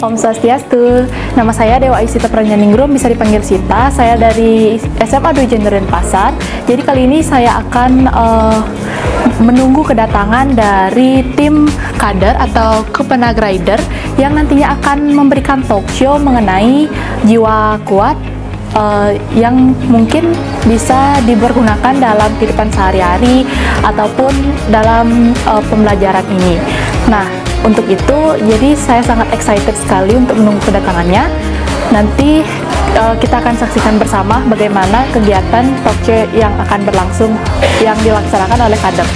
Om Swastiastu. Nama saya Dewa Isita Pranjaningrum, bisa dipanggil Sita. Saya dari SMA Dwi Jender Denpasar. Jadi kali ini saya akan menunggu kedatangan dari tim kader atau Kepenag Rider yang nantinya akan memberikan talk show mengenai jiwa kuat yang mungkin bisa dipergunakan dalam kehidupan sehari-hari ataupun dalam pembelajaran ini. Nah, untuk itu, jadi saya sangat excited sekali untuk menunggu kedatangannya. Nanti kita akan saksikan bersama bagaimana kegiatan talk show yang akan berlangsung, yang dilaksanakan oleh kader.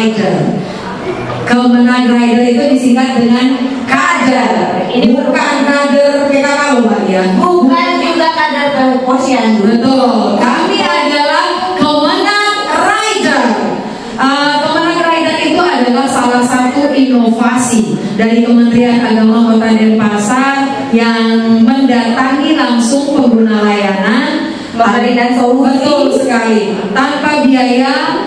Rider. Kemenag Rider itu disingkat dengan kader. Ini bukan kader PKK Mbak ya. Bukan juga kader posyandu. Betul. Kami adalah Kemenag Rider. Kemenag Rider itu adalah salah satu inovasi dari Kementerian Agama Kota Denpasar yang mendatangi langsung pengguna layanan, memberikan solusi. Betul sekali, tanpa biaya,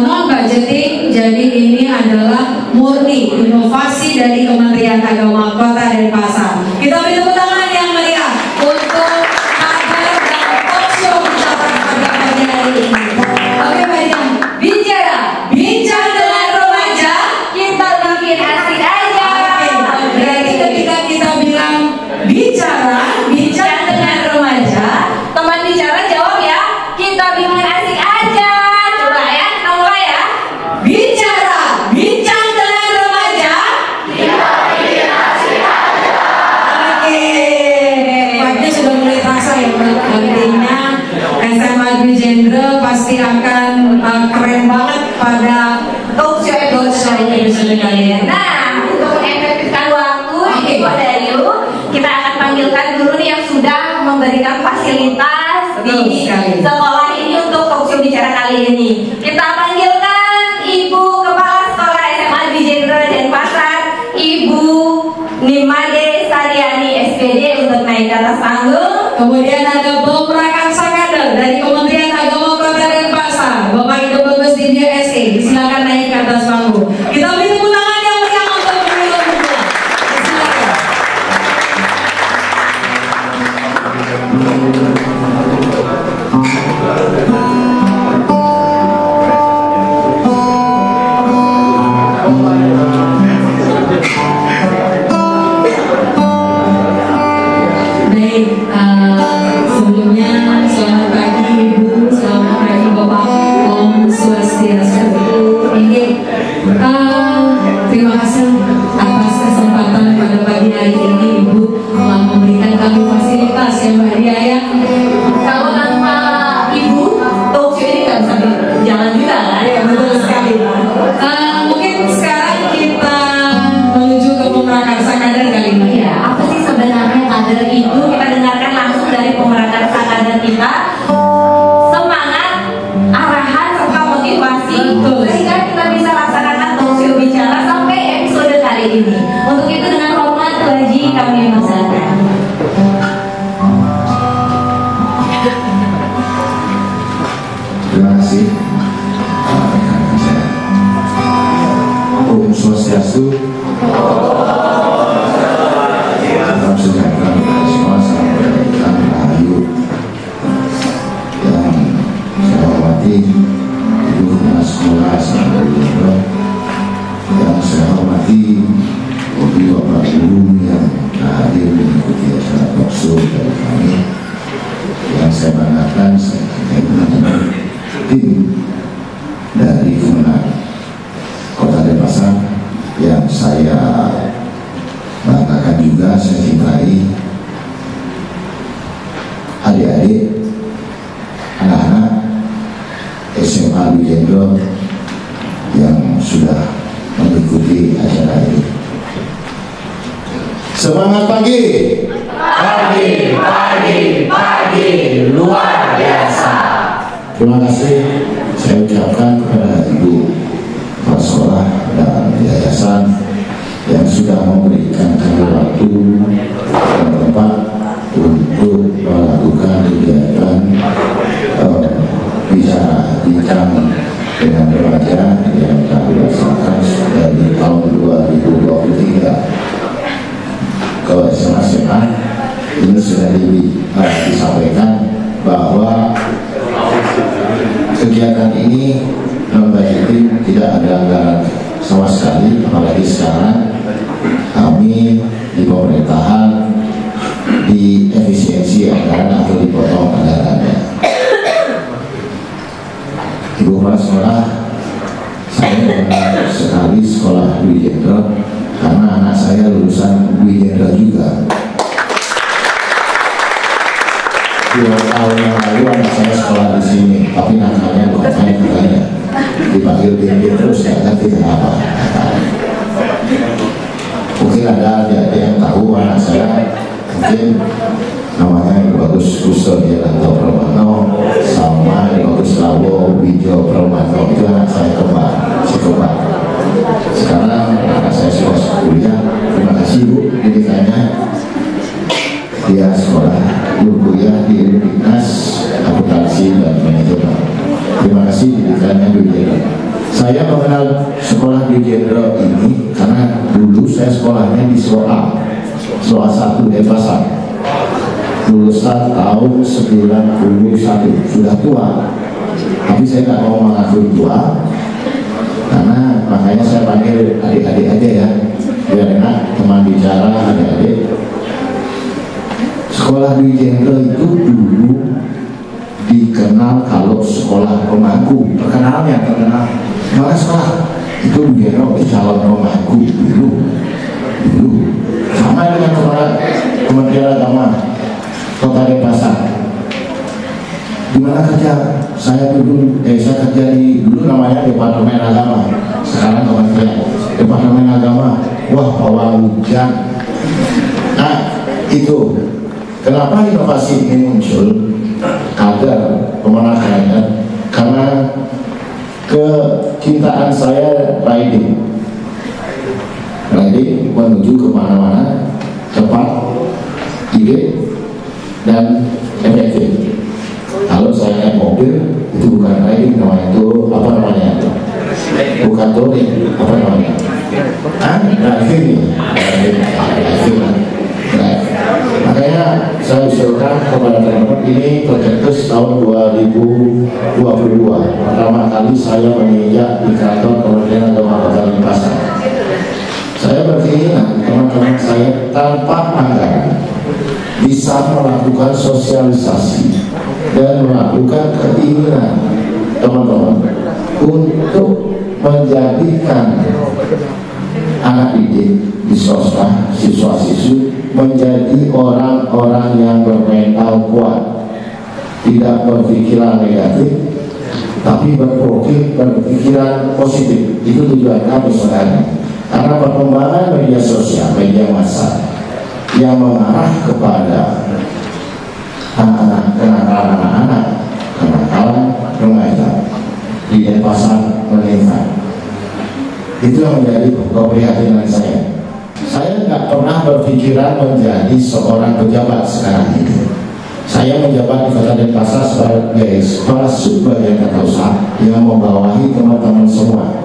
non budgeting. Jadi ini adalah murni inovasi dari Kementerian Agama Kota Denpasar. Kita beri tepuk tangan yang meriah untuk kader dan talkshow bicara pada pagi hari ini. Oke, baiklah. Bincang dengan remaja, Kita bikin asik aja. oke. Berarti ketika kita bilang bincang dengan remaja, Teman bicara jawab ya. Kita bikin asik aja. Coba ya, kita mulai ya. bincang dengan remaja. Oke, vibe-nya sudah mulai terasa ya. Artinya SMA Dwi Jenderal pasti akan keren banget pada Talkshow episode kali ini. Nah, untuk mengefektifkan waktu, Oke. Ibu dari lu, kita akan panggilkan dulu nih yang sudah memberikan fasilitas Betul di sekali. sekolah ini untuk talkshow bicara kali ini. Kita panggilkan Ibu Kepala Sekolah SMA Dwi Jenderal Denpasar, Ibu Nimade Sariani SPD untuk naik ke atas panggung. Kemudian ada Pemrakarsa Kader dari Kementerian Agama Kota Denpasar, Bapak Ibu Bagus Dindia SE. Silakan naik ke atas panggung. Kita beri tepuk tangan yang meriah untuk beliau berdua. Silakan. Baik, sebelumnya selamat pagi Ibu, selamat pagi Bapak, Om Swastiastu. Ini terima kasih atas kesempatan pada pagi hari ini Ibu telah memberikan kami fasilitas ya Mbak Dia ya. Kalau tanpa Ibu, talkshow ini nggak bisa berjalan juga kan? Ya betul sekali. Mungkin sekarang kita menuju ke Pemrakarsa Kader kali ini. Iya, apa sih sebenarnya kader itu? Kita dengarkan langsung dari pemerakarsa kader kita. Semangat, arahan, serta motivasi Betul. sehingga kita bisa laksanakan talkshow bicara sampai episode kali ini. Untuk itu dengan hormat Haji kami mempersilakan. Terima kasih. Om Swastiastu. Salam sejahtera bagi semua, salam kebajikan, rahayu. Yang saya hormati Ibu Kepala Sekolah SMA Dwi Jenderal, yang saya hormati Bapak Guru yang hadir mengikuti acara talkshow dari kami. Yang saya banggakan, saya cintai teman-teman tim dari Kemenag Kota Denpasar yang saya banggakan juga, saya cintai adik-adik, anak-anak SMA Dwi Jenderal yang sudah mengikuti acara ini. Semangat pagi! Pagi, luar biasa. Terima kasih saya ucapkan kepada Ibu Kepala Sekolah dan Yayasan yang sudah memberikan kami waktu dan tempat untuk melakukan kegiatan bincang dengan remaja yang kami laksanakan dari tahun 2023 ke SMA. Ini sudah disampaikan bahwa kegiatan ini non-budgeting, tidak ada anggaran sama sekali, apalagi sekarang kami di pemerintahan di efisiensi anggaran atau dipotong anggarannya. Ibu Kepala Sekolah, saya benar sekali sekolah Dwi Jenderal karena anak saya lulusan Dwi Jenderal juga. 2 tahun yang lalu anak saya sekolah di sini, tapi nakalnya bukan main katanya. dipanggil Bimbing terus nggak ngerti kenapa. Mungkin ada adik-adik yang tahu anak saya, mungkin namanya Bagus Kustodia atau Permano sama Bagus Lawo Wijo Permano, itu anak saya kembar, si kembar. Sekarang anak saya sudah kuliah, terima kasih Bu didikannya. Dia sekolah kuliah di Dinas Akuntansi dan Manajemen. Terima kasih didikannya Bu Jenderal. Saya mengenal sekolah di Jenderal ini karena dulu saya sekolahnya di Soa 1 Denpasar. Lulusan tahun 91, sudah tua. Tapi saya nggak mau mengakui tua, karena makanya saya panggil adik-adik aja ya, biar enak teman bicara adik-adik. Sekolah di Jenderal itu dulu dikenal kalau sekolah pemangku, terkenal. Malah sekolah itu di Jenderal calon pemangku dulu. Sama dengan Kementerian Agama Kota Denpasar. Gimana kerja? Saya kerja di dulu namanya Departemen Agama, sekarang Kementerian Departemen Agama. Wah, pawang hujan. Nah, itu kenapa inovasi ini muncul? Agar pemenangnya karena kecintaan saya riding menuju kemana-mana cepat, ide dan efektif. Kalau saya naik mobil itu bukan riding, namanya itu apa namanya? Bukan touring, apa namanya? Driving. Makanya saya usulkan kepada teman-teman, ini tercetus tahun 2022. Pertama kali saya menginjak di kantor Kementerian Agama Kota Denpasar. Saya berkeinginan teman-teman saya tanpa anggaran bisa melakukan sosialisasi dan melakukan keinginan teman-teman untuk menjadikan anak didik di swasta, siswa-siswi menjadi orang-orang yang bermental kuat, tidak berpikiran negatif, tapi berpikiran positif. Itu tujuan kami sebenarnya. Karena perkembangan media sosial, media massa yang mengarah kepada kenakalan remaja di Denpasar meningkat. Itu yang menjadi keprihatinan saya. Saya nggak pernah berpikiran menjadi seorang pejabat sekarang ini. Saya menjabat di Kota Denpasar sebagai kepala sub-bagian tata usaha yang membawahi teman-teman semua.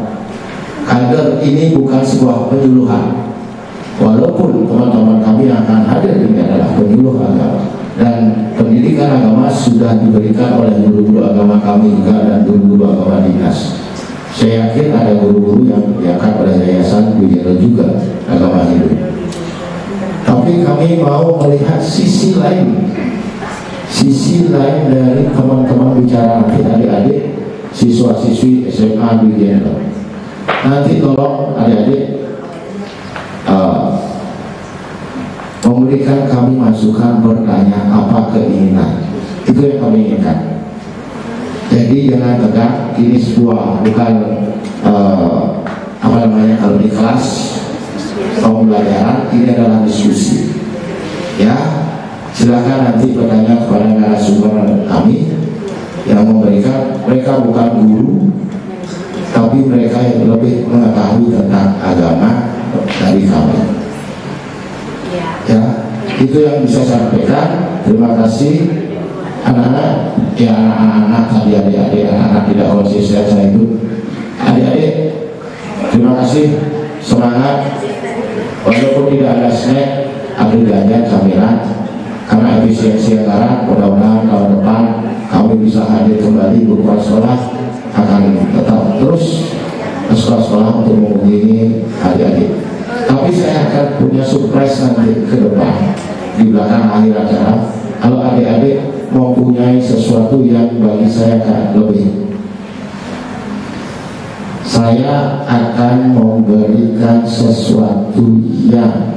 Kader ini bukan sebuah penyuluhan, walaupun teman-teman kami yang akan hadir ini adalah penyuluh agama, dan pendidikan agama sudah diberikan oleh guru-guru agama kami juga dan guru-guru agama dinas. Saya yakin ada guru-guru yang diangkat oleh yayasan Wijenderal juga agama hidup. Tapi kami mau melihat sisi lain dari teman-teman bicara nanti adik-adik siswa-siswi SMA Wijenderal. Nanti tolong adik-adik memberikan kami masukan, bertanya apa keinginan. Itu yang kami inginkan. Jadi jangan tegak, ini sebuah bukan kalau di kelas pembelajaran, ini adalah diskusi. Ya, silakan nanti bertanya kepada narasumber kami yang memberikan. Mereka bukan guru, tapi mereka yang lebih mengetahui tentang agama dari kami. Ya, itu yang bisa saya sampaikan. Terima kasih anak-anak, ya anak-anak tadi, adik-adik, anak-anak tidak konsisten saya itu. Adik-adik, terima kasih, semangat. Walaupun tidak ada snack, ada jajan camilan. Karena efisiensi anggaran, mudah-mudahan tahun depan kami bisa hadir kembali buku sekolah akan tetap terus ke sekolah-sekolah untuk mengunjungi adik-adik. Tapi saya akan punya surprise nanti ke depan di belakang akhir acara. Kalau adik-adik mempunyai sesuatu yang bagi saya akan lebih, saya akan memberikan sesuatu yang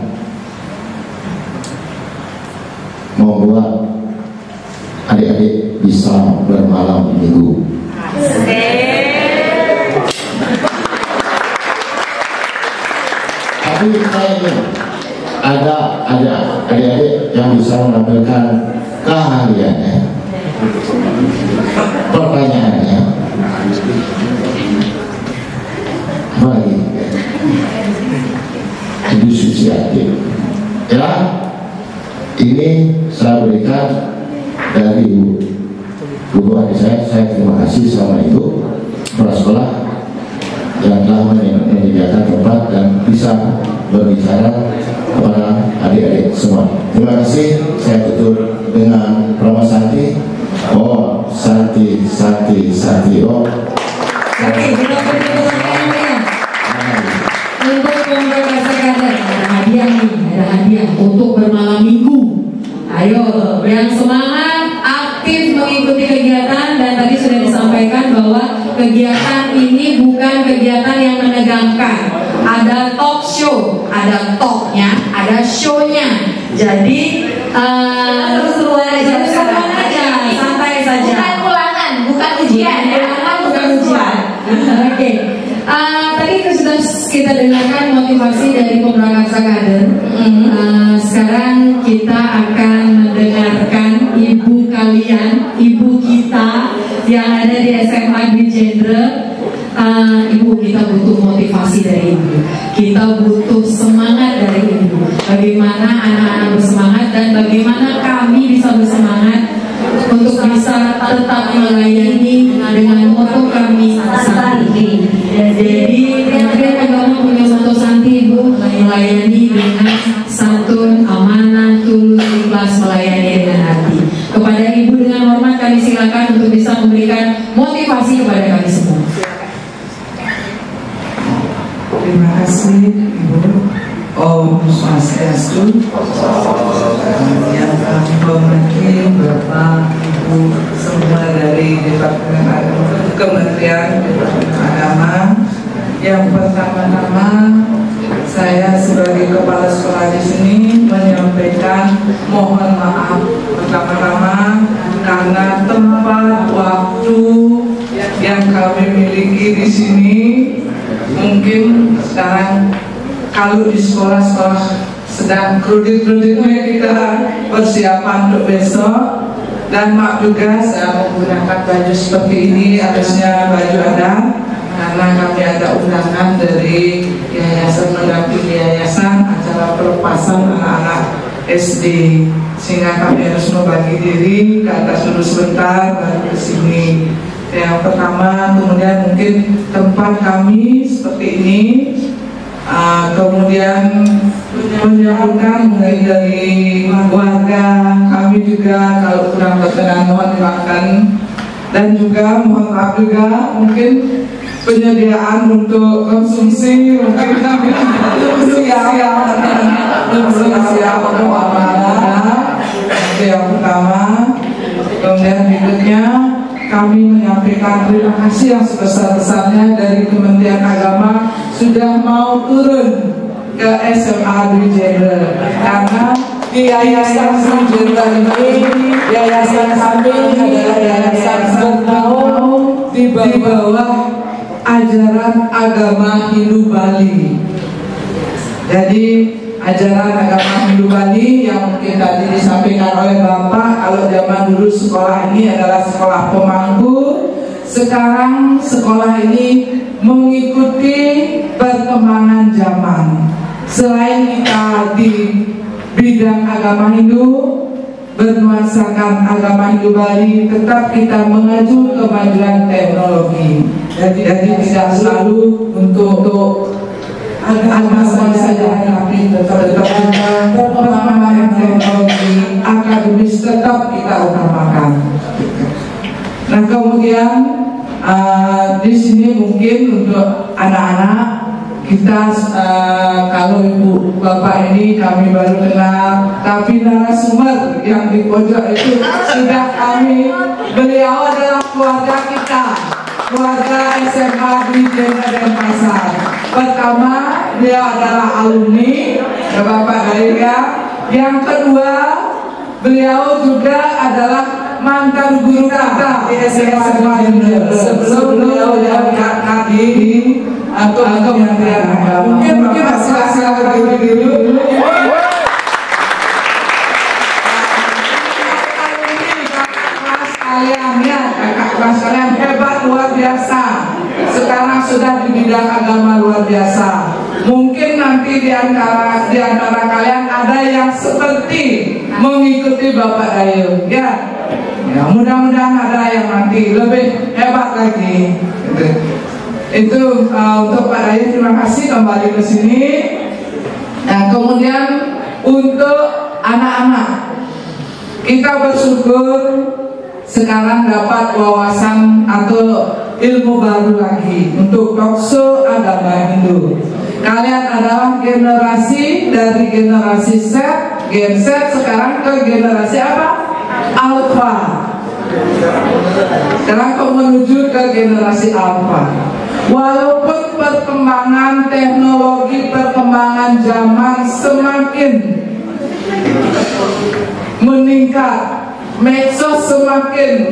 membuat adik-adik bisa bermalam minggu. Jadi saya ingin ada adik-adik yang bisa menampilkan keahliannya. Pertanyaannya, apa lagi? Ibu Suciati. Ya, ini saya berikan dari Ibu adik saya terima kasih sama Ibu kepala sekolah yang telah menyediakan tempat dan bisa berbicara kepada adik-adik semua. Terima kasih. Saya tutup dengan Romo Santi. Oh, Santi. Oh, Oke, kita bertemu untuk pembagian kader. Ada hadiah untuk bermalam minggu. Ayo, yang semangat, aktif mengikuti kegiatan, dan tadi sudah disampaikan bahwa kegiatan ini bukan kegiatan yang menegangkan. Ada talk show, ada talknya, ada shownya. Jadi Seru-seruan aja, santai saja. bukan ulangan, bukan ujian ya, Bukan ujian. Oke. Tadi sudah kita dengarkan motivasi dari pemrakarsa kader. Sekarang kita akan mendengarkan ibu kalian, ibu kita yang ada di SMA Dwi Jenderal. Ibu, kita butuh motivasi dari ibu. Kita butuh semangat dari ibu. Bagaimana anak-anak bersemangat dan bagaimana kami bisa bersemangat untuk bisa tetap melayani dengan moto kami Santi. Jadi Kementerian Agama punya moto Santi, Ibu, melayani dengan santun, amanah, tulus, ikhlas, melayani dengan hati. Kepada Ibu dengan hormat kami silakan untuk bisa memberikan motivasi kepada kami semua. Terima kasih Ibu. Om Swastiastu. Yang kami hormati Bapak, Ibu semua dari Kementerian Agama. Yang pertama-tama saya sebagai kepala sekolah di sini menyampaikan mohon maaf pertama-tama karena tempat waktu yang kami miliki di sini mungkin sekarang kalau di sekolah-sekolah sedang krudit-kruditnya kita persiapan untuk besok, dan mak juga saya menggunakan baju seperti ini, harusnya baju adat karena kami ada undangan dari Yayasan Mendampingi Yayasan acara pelepasan anak-anak SD, sehingga kami harus membagi diri ke atas dulu sebentar baru ke sini. Yang pertama, kemudian mungkin tempat kami seperti ini, kemudian menyambutkan mulai dari warga kami juga kalau kurang berkenan mohon dimaafkan, dan juga mohon maaf juga mungkin penyediaan untuk konsumsi mungkin kami siap untuk amanah. Itu yang pertama. Kemudian berikutnya kami menyampaikan terima kasih yang sebesar-besarnya dari Kementerian Agama sudah mau turun ke SMA Dwi Jenderal, karena di Yayasan Dwi Jenderal ini yayasan kami adalah yayasan bernaung di bawah ajaran agama Hindu Bali. Jadi ajaran agama Hindu Bali yang mungkin tadi disampaikan oleh Bapak, kalau zaman dulu sekolah ini adalah sekolah pemangku, sekarang sekolah ini mengikuti perkembangan zaman. Selain kita di bidang agama Hindu bernuansakan agama Hindu Bali, tetap kita mengacu kemajuan teknologi. Jadi tidak selalu untuk agama saja, tapi tetap juga perkembangan teknologi akademis tetap kita utamakan. Nah, kemudian di sini mungkin untuk anak-anak kita kalau ibu bapak ini kami baru kenal, tapi narasumber yang di pojok itu sudah kami, beliau adalah keluarga kita, keluarga SMA Dwi Jenderal Denpasar. Pertama, beliau adalah alumni Bapak Galia. Yang kedua, beliau juga adalah mantan guru kita di SMA Jember sebelum beliau diangkat di Kementerian Agama. Mungkin silakan dulu. Kakak kelas kalian hebat luar biasa. Sekarang sudah di bidang agama luar biasa. Mungkin nanti di antara kalian ada yang seperti mengikuti Bapak Dayu, ya. Mudah-mudahan ada yang nanti lebih hebat lagi. Itu untuk Pak Dayu, terima kasih kembali ke sini. Nah, kemudian untuk anak-anak, kita bersyukur sekarang dapat wawasan atau ilmu baru lagi untuk talkshow agama Hindu. Kalian adalah generasi dari generasi Z, Gen Z sekarang ke generasi apa? Alpha. Sekarang kau menuju ke generasi Alpha. Walaupun perkembangan teknologi, perkembangan zaman semakin meningkat, medsos semakin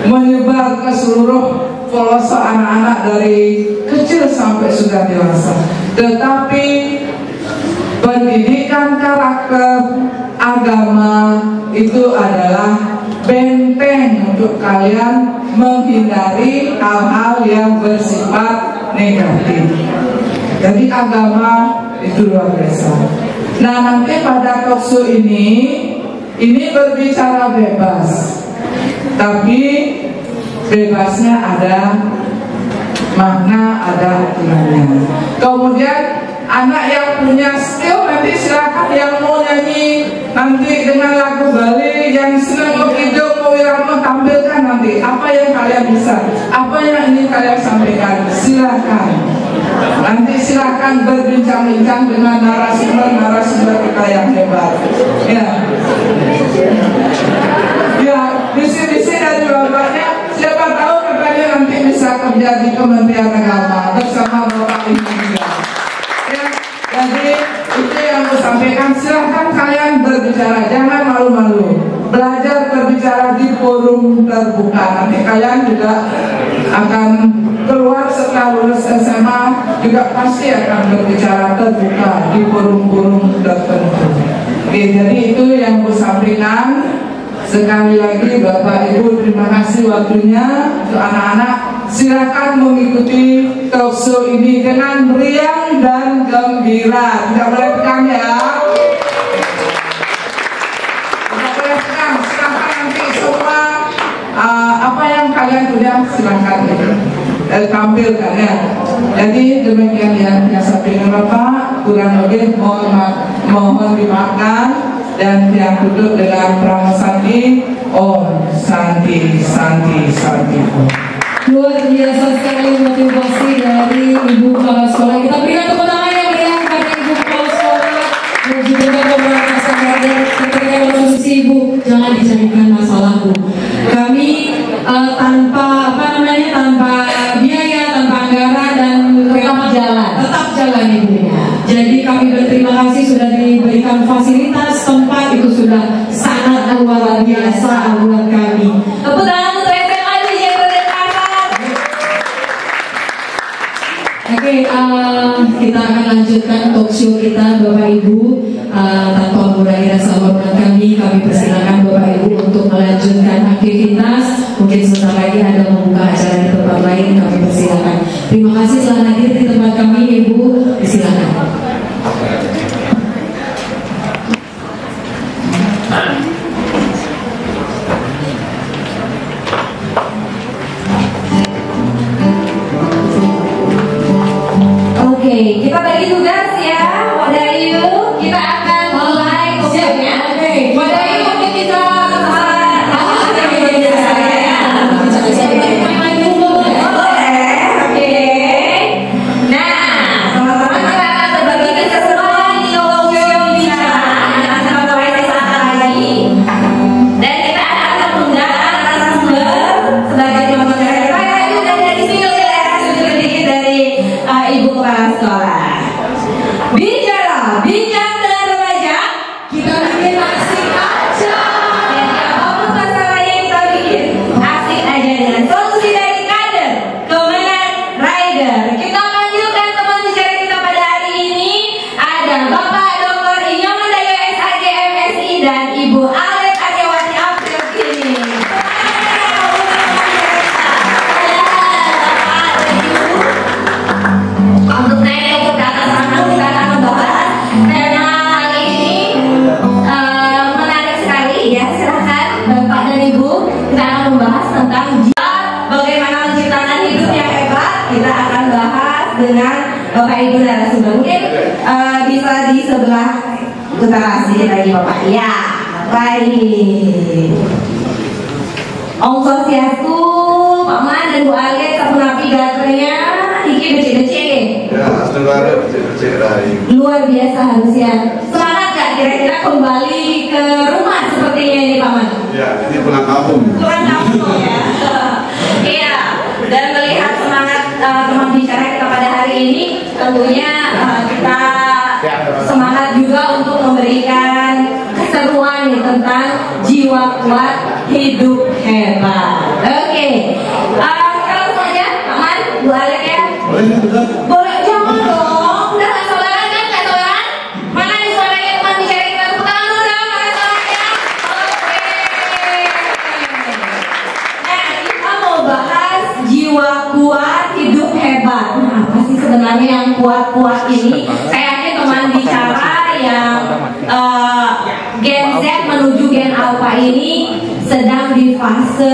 menyebar ke seluruh pelosok anak-anak dari kecil sampai sudah dewasa. Tetapi pendidikan karakter agama itu adalah benteng untuk kalian menghindari hal-hal yang bersifat negatif. Jadi agama itu luar biasa. Nah, nanti pada talkshow ini berbicara bebas, tapi bebasnya ada makna, ada aturannya. Kemudian anak yang punya skill nanti silakan, yang mau nyanyi nanti dengan lagu Bali, yang senang mau hidup, mau irama, tampilkan nanti apa yang kalian bisa, apa yang ingin kalian sampaikan, silakan. Nanti silakan berbincang-bincang dengan narasumber kita yang hebat. Ya, visi-visi dari bapaknya, siapa tahu katanya nanti bisa kerja di Kementerian Agama bersama Bapak Ibu. Ya, jadi itu yang aku sampaikan. Silahkan kalian berbicara, jangan malu-malu. Belajar berbicara di forum terbuka. Nanti kalian juga akan keluar setelah lulus SMA, juga pasti akan berbicara terbuka di forum-forum tertentu. Oke, jadi itu yang aku sampaikan. Sekali lagi Bapak Ibu, terima kasih waktunya. Untuk anak-anak, silakan mengikuti talkshow ini dengan riang dan gembira. Tidak boleh tegang ya. Tidak boleh tegang. Silakan nanti semua apa yang kalian punya silakan tampilkan ya. Jadi demikian yang saya sampaikan Bapak. Kurang lebih mohon dimaafkan. Dan yang duduk dengan Pramo Santi, Om Santi Santi Santi. Luar biasa sekali motivasi dari Ibu Kepala Sekolah. Kita berikan tepuk tangan yang meriah kepada Ibu Kepala Sekolah dan juga beberapa sahabat ketika konsumsi Ibu. Jangan dijadikan masalahku. Kami tanpa biaya, tanpa anggaran dan tetap jalan Ibu. Jadi kami berterima kasih sudah diberikan fasilitas tempat, itu sudah sangat luar biasa buat kami. Tepuk tangan untuk SMA di Jember Pasar. Oke, kita akan lanjutkan talkshow kita Bapak Ibu. Tanpa mengurangi rasa hormat kami persilakan Bapak Ibu untuk melanjutkan aktivitas. Mungkin sebentar lagi ada membuka acara di tempat lain, kami persilakan. Terima kasih telah hadir di tempat kami Ibu, silakan. Oke, kita bagi tugas ya, Wadayu. Kita akan mulai kuliahnya. Wadayu mungkin bisa Nah, teman-teman kita akan berbagi keseruan nih tentang bagaimana menciptakan hidup yang hebat. Kita akan bahas dengan Bapak Ibu narasumber. Mungkin bisa di sebelah utara sedikit lagi Bapak. Ya, baik. Om Swastiastu, Pak Man dan Bu Ale, Sapunapi Gatranya, Iki becek-becek. Ya, becek-becek. Luar biasa harusnya. Semangat gak kira-kira kembali ke rumah sepertinya ini Pak Man? Ya, ini pulang kampung. Pulang kampung ya. Iya. Dan melihat semangat teman bicara kita pada hari ini, tentunya kita semangat juga untuk memberikan keseruan nih tentang jiwa kuat hidup hebat. Oke. Kalau saja Pak Man, Bu Alek ya. Boleh, jangan dong. Udah nggak sabaran kan? Nggak sabaran? Mana nih suaranya teman bicara kita? Tepuk tangan dulu dong, mana suaranya? Oke. Nah, kita mau bahas jiwa kuat hidup hebat. Nah, apa sih sebenarnya yang kuat-kuat ini? Saya yakin teman bicara yang Gen Z menuju Gen Alpha ini sedang di fase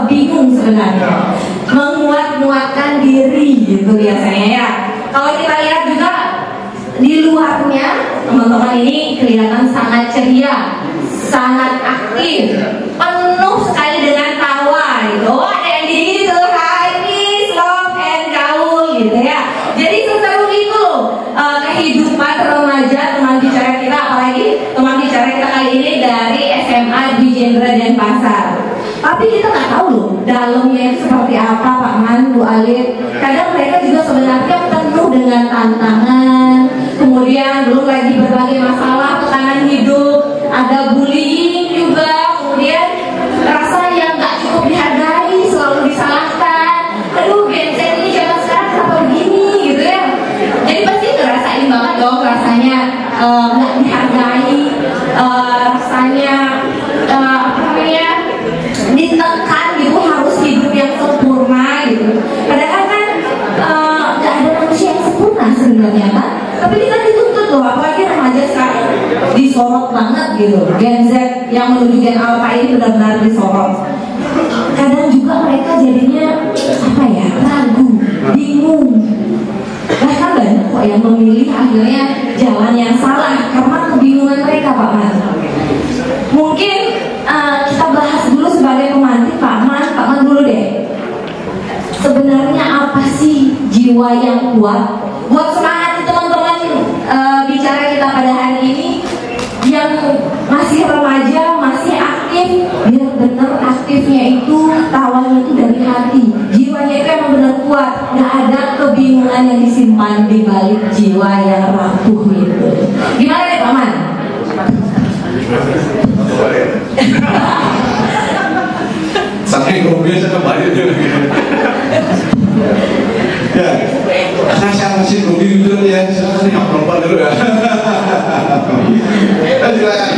bingung sebenarnya, menguat-nguatkan diri gitu biasanya ya. Kalau kita lihat juga di luarnya teman-teman ini kelihatan sangat ceria, sangat aktif, penuh sekali dengan tawa gitu. Oh, ada yang gitu, hi peace, love and gaul gitu ya. Jadi seseru itu loh kehidupan remaja teman bicara kita, apalagi teman bicara kita kali ini dari SMA Dwi Jendra Denpasar. Tapi kita nggak tahu loh dalamnya itu seperti apa Pak Man, Bu Alif. Kadang mereka juga sebenarnya penuh dengan tantangan, kemudian belum lagi berbagai masalah, tekanan hidup, ada bullying juga, kemudian rasa yang nggak cukup dihargai, selalu disalahkan. Aduh, Gen Z ini zaman sekarang kenapa begini gitu ya. Jadi pasti ngerasain banget dong rasanya nggak dihargai, rasanya apa namanya ditekan gitu, harus hidup yang sempurna gitu. Padahal kan nggak ada manusia yang sempurna sebenarnya kan. Tapi kita dituntut loh, apalagi remaja sekarang disorot banget gitu. Gen Z yang menuju Gen Alpha ini benar-benar disorot. Kadang juga mereka jadinya apa ya, ragu, bingung. Bahkan banyak kok yang memilih akhirnya jalan yang salah karena kebingungan mereka Pak Man. Mungkin kita bahas dulu sebagai pemantik Pak Man dulu deh. Sebenarnya apa sih jiwa yang kuat? Buat semangat teman-teman bicara kita pada hari ini yang masih remaja, masih aktif, biar benar aktifnya itu, tawanya itu dari hati, jiwanya itu emang benar kuat, nggak ada kebingungan yang disimpan di balik jiwa yang rapuh gitu. Gimana deh Pak Man? Saking gombnya saya kembali dia lagi. Ya, karena saya masih gombi dulu ya, saya nggak perempuan dulu ya. Silakan.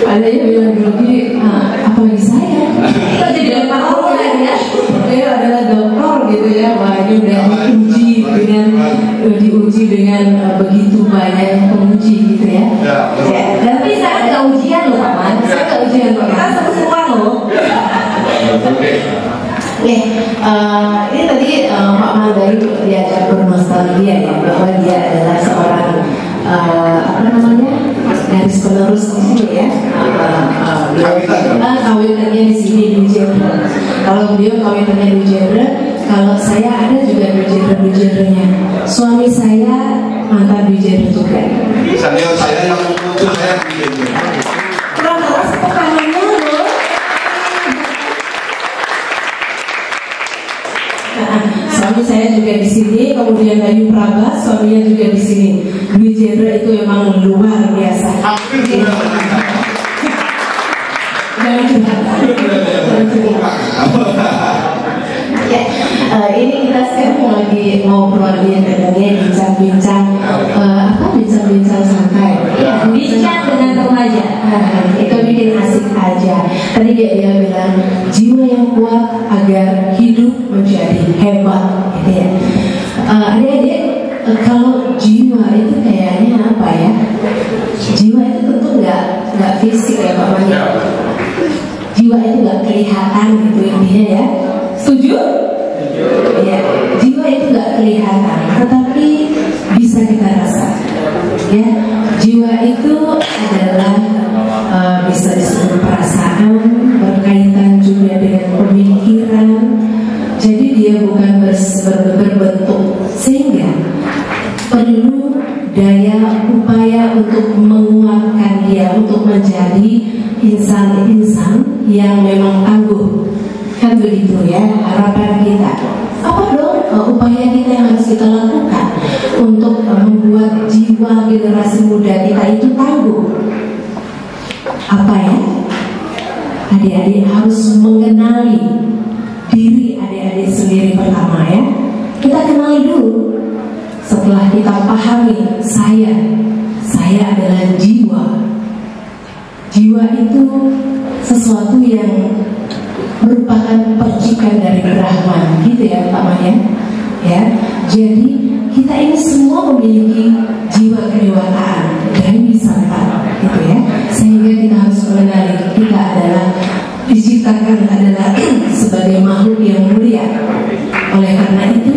Ada yang bilang grogi, apalagi saya. Kita jadi dokter ya. Saya adalah dokter gitu ya. Wah, ini udah diuji dengan begitu banyak penguji gitu ya. Tapi saya nggak ujian loh Pak Man. Saya nggak ujian loh. Kita seru-seruan loh. Oke, ini tadi Pak Man dari diajak bernostalgia ya, bahwa dia adalah seorang apa namanya, garis penerus di sini ya. Kawinannya di sini Dwi Jendra. Kalau beliau kawinannya Dwi Jendra, kalau saya ada juga Dwi Jendranya. Suami saya mantan Dwi Jendra juga. Saya yang muncul saya Dwi Jendra. Kurang keras tekanannya loh. Suami saya juga di sini, kemudian Bayu Praba, suaminya juga di sini. Dwi Jendra itu memang luar biasa. Ini kita sekarang lagi ngobrol dia katanya bincang-bincang bincang-bincang santai. Bincang dengan remaja. Itu bikin asik aja. Tadi dia bilang jiwa yang kuat agar hidup menjadi hebat, gitu ya. Adik-adik, kalau jiwa itu kayaknya apa ya? Jiwa itu tentu nggak fisik ya Pak Mani. Jiwa itu nggak kelihatan. kelihatan, tetapi bisa kita rasa. Ya, jiwa itu adalah bisa disebut perasaan, berkaitan juga dengan pemikiran. Jadi dia bukan berbentuk, sehingga perlu daya upaya untuk menguatkan dia untuk menjadi insan-insan yang memang tangguh. Kan begitu ya harapan kita. Apa dong upaya kita yang harus kita lakukan untuk membuat jiwa generasi muda kita itu tangguh? Apa ya? Adik-adik harus mengenali diri adik-adik sendiri pertama ya. Kita kenali dulu. Setelah kita pahami saya adalah jiwa. Jiwa itu sesuatu yang merupakan percikan dari Brahman, gitu ya Pak Man ya. Jadi kita ini semua memiliki jiwa kedewasaan dari Wisanta, gitu ya. Sehingga kita harus mengenali kita adalah diciptakan adalah sebagai makhluk yang mulia. Oleh karena itu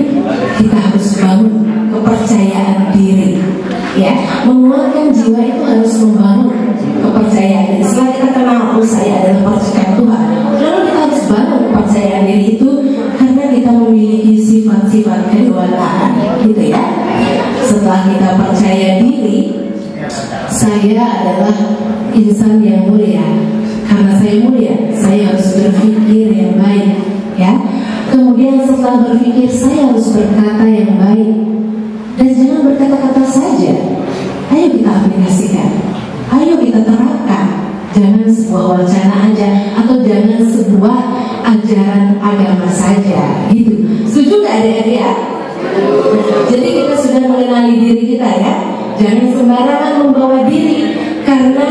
kita harus bangun kepercayaan diri, ya. Menguatkan jiwa itu harus membangun kepercayaan diri. Setelah kita kenal saya adalah percikan Tuhan, lalu kita harus bangun kepercayaan diri itu karena kita memiliki sifat-sifat kedewasaan, gitu ya. Setelah kita percaya diri, saya adalah insan yang mulia. Karena saya mulia, saya harus berpikir yang baik, ya. Kemudian setelah berpikir, saya harus berkata yang baik. Dan jangan berkata-kata saja. Ayo kita aplikasikan, ayo kita terapkan. Jangan sebuah wacana aja, atau jangan sebuah ajaran agama saja, gitu. Setuju gak adik-adik ya? Jadi kita sudah mengenali diri kita ya. Jangan sembarangan membawa diri, karena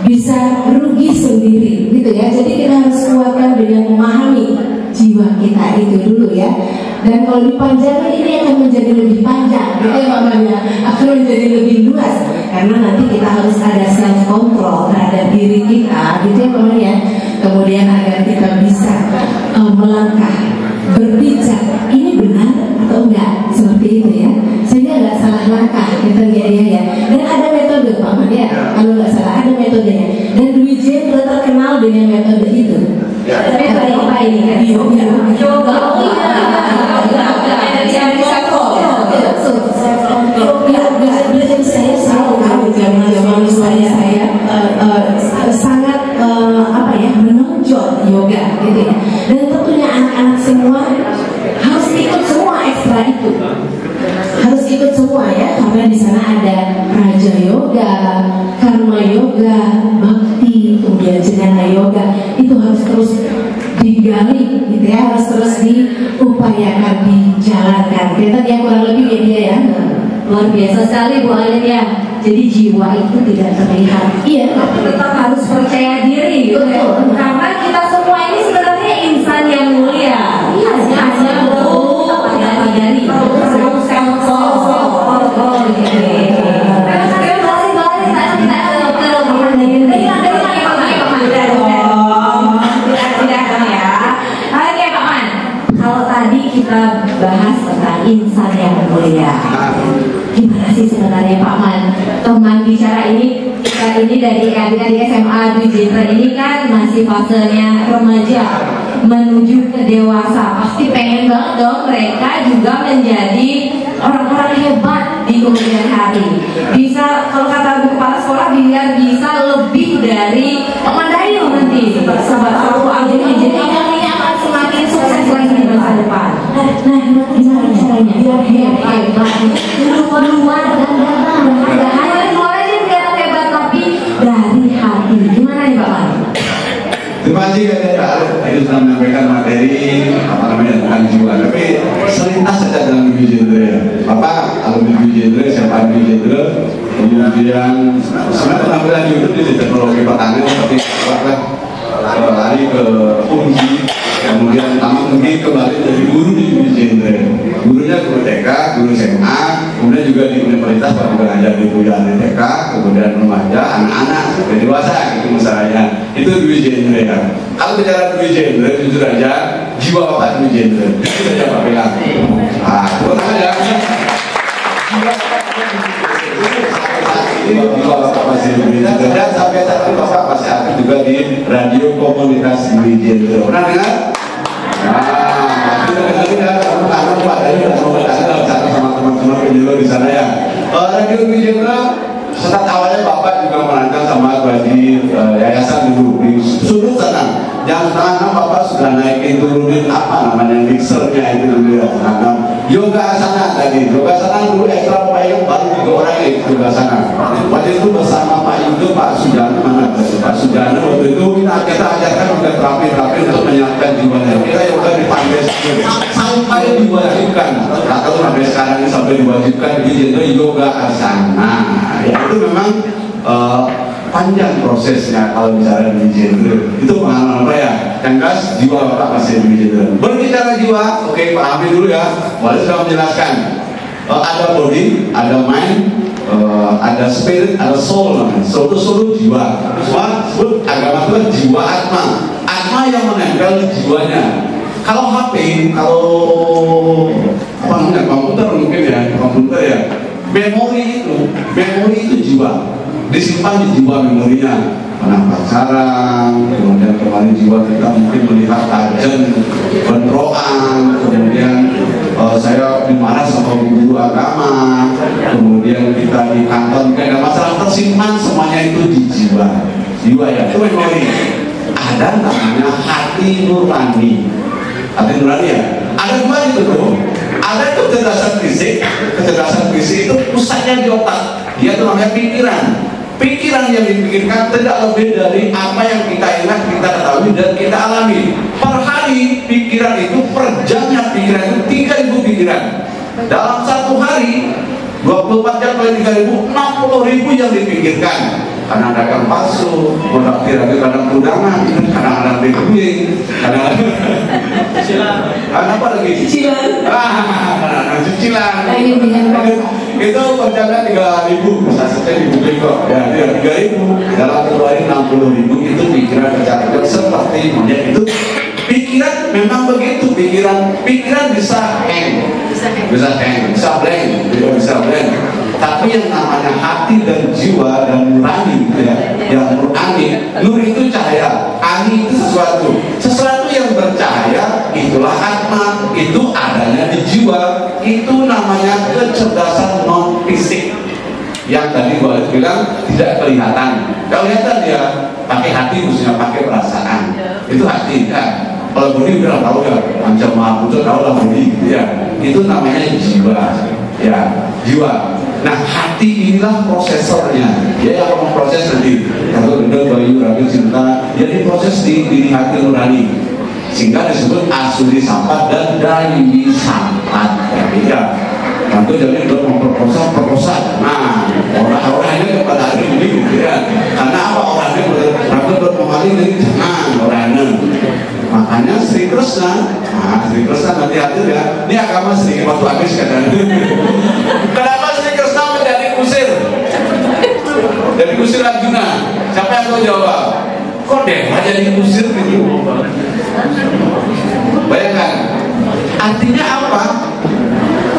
bisa rugi sendiri, gitu ya. Jadi kita harus kuatkan dengan memahami jiwa kita itu dulu ya. Dan kalau dipanjangkan ini akan menjadi lebih panjang, gitu ya mamanya, akan menjadi lebih luas. Karena nanti kita harus ada self control terhadap diri kita, gitu ya mamanya. Kemudian agar kita bisa melangkah, berpijak, ini benar atau enggak, seperti itu ya. Sehingga nggak salah langkah, gitu ya. Dan ada metode Pak Man ya, kalau nggak salah ada metodenya. Dan Dwi Jendra terkenal dengan metode itu. Metode apa ini? Yoga. Saya tahu zaman saya sangat menonjol yoga, gitu ya. Dan tentunya anak-anak semua harus ikut semua ekstra itu. Harus ikut semua ya, karena di sana ada Raja Yoga, Karma Yoga, Bhakti, kemudian Jnana Yoga. Itu harus terus digali, gitu ya, harus terus diupayakan, dijalankan. Kita dia kurang lebih media ya. Luar biasa sekali Bu Alin ya. Jadi jiwa itu tidak terlihat. Iya, tapi tetap harus percaya diri, gitu ya. Karena kita semua ini sebenarnya insan yang mulia. Iya, hanya perlu dari kita bahas tentang insan yang mulia. Gimana sih sebenarnya Pak Man? Teman bicara ini, kita ini dari adik-adik SMA Dwi Jendra ini kan masih fasenya remaja menuju ke dewasa. Pasti pengen banget dong mereka juga menjadi orang-orang hebat di kemudian hari. Bisa, kalau kata Bu Kepala Sekolah, biar bisa lebih dari Pak Man Dayo nanti. Sobat-sobat adik-adik jadi ini akan semakin sukses lagi di masa depan. Nah, gimana caranya? Biar hebat, luar dan dalam. Gak hanya luar aja biar hebat, tapi dari hati. Gimana nih Pak Man? Terima kasih Pak Alin sudah menyampaikan materi tentang jiwa. Tapi selintas saja dalam Dwi Jendra ya. Bapak alumni Dwi Jendra, siapa Dwi Jendra, kemudian sebenarnya penampilan di YouTube di teknologi pertanian seperti lari ke Unji, kemudian pergi kembali jadi guru di Dwi Jendra. Gurunya guru TK, guru SMA, kemudian juga di universitas Pak mengajar di kuliah TK, kemudian remaja, anak-anak, sampai dewasa gitu misalnya. Itu Dwi Jendra ya. Kalau bicara Dwi Jendra, jujur aja jiwa Bapak Dwi Jendral. Itu saja Pak bilang. Tepuk tangan ya. Jiwa Bapak masih Dwi Jendral, dan sampai saat ini Bapak masih aktif juga di radio komunitas Dwi Jendral. Pernah dengar? Kita dengerin ya, karena Pak Dwi sudah memberitakan sama teman-teman penjual di sana ya. Radio Dwi Jendral, setelah awalnya Bapak juga merancang sama bagi yayasan dulu di sudut sana. Yang tangan Bapak sudah naikin turunin apa namanya mixernya itu dulu ya. Yoga sana tadi, yoga sana dulu ekstra payung baru 3 orang yang yoga sana. Waktu itu bersama Pak Yudo, Pak Sujana mana? Pak Sujana waktu itu kita ajarkan juga terapi-terapi untuk menyiapkan jiwanya. Kita yoga di pantai sampai diwajibkan. Tak tahu sampai sekarang ini sampai diwajibkan di yoga asana. Ya itu memang panjang prosesnya kalau bicara Dwi Jendral. Itu pengalaman apa ya? Yang jelas jiwa Bapak masih Dwi Jendral. Berbicara jiwa, oke pahami dulu ya. Wali sudah menjelaskan. Ada body, ada mind, ada spirit, ada soul. Soul itu seluruh jiwa. Semua sebut agama itu jiwa atma. Atma yang menempel di jiwanya. Kalau HP, kalau apa namanya komputer mungkin ya, komputer ya. Memori itu jiwa. Disimpan di jiwa memorinya, pernah pacaran, kemudian kemarin jiwa kita mungkin melihat kajian bentrokan, kemudian saya dimarah sama guru agama, kemudian kita di kantor mungkin ada masalah, tersimpan semuanya itu di jiwa ya, itu memori. Ada namanya hati nurani ya, ada 2 itu tuh. Ada kecerdasan fisik itu pusatnya di otak, dia itu namanya pikiran yang dipikirkan tidak lebih dari apa yang kita ingat, kita ketahui dan kita alami. Per hari pikiran itu, per jamnya pikiran itu 3.000 pikiran. Dalam 1 hari 24 jam kali 3.000, 60.000 yang dipikirkan. Kadang dagang palsu, kadang undangan, kadang-kadang dikuing, kadang-kadang apa lagi? Cicilan. Cicilan. Itu per jamnya 3.000, bisa saja dibuka kok. Ya, 3.000 dalam 1 hari 60.000 itu pikiran kerja seperti monyet itu. Pikiran memang begitu, pikiran bisa hang, bisa blank. Tapi yang namanya hati dan jiwa dan nurani gitu ya, yang nurani, nur itu cahaya, ani itu sesuatu yang bercahaya, itulah atma, itu adanya di jiwa, itu namanya kecerdasan non fisik. Yang tadi Walid bilang tidak kelihatan ya, pakai hati mestinya pakai perasaan, itu hati kan. Kalau budi bilang tahu ya, macam maha tahu lah budi gitu ya, itu namanya jiwa. Nah hati inilah prosesornya, dia yang memproses nanti. Kalau gendel, bayu, ragu, cinta, jadi proses di hati nurani, sehingga disebut asuri sampat dan dayi sampat. Ya, tentu jadi untuk memperkosa. Nah orang-orangnya kepada hari ini gitu ya. Karena apa orangnya berpengaruh dari jangan orangnya. Makanya Sri Krishna hati-hati ya. Ini agama sedikit waktu habis kan. Kenapa Sri Krishna menjadi kusir? Jadi kusir Arjuna. Siapa yang tahu jawab? Kok Deva jadi kusir gitu? Bayangkan. Artinya apa?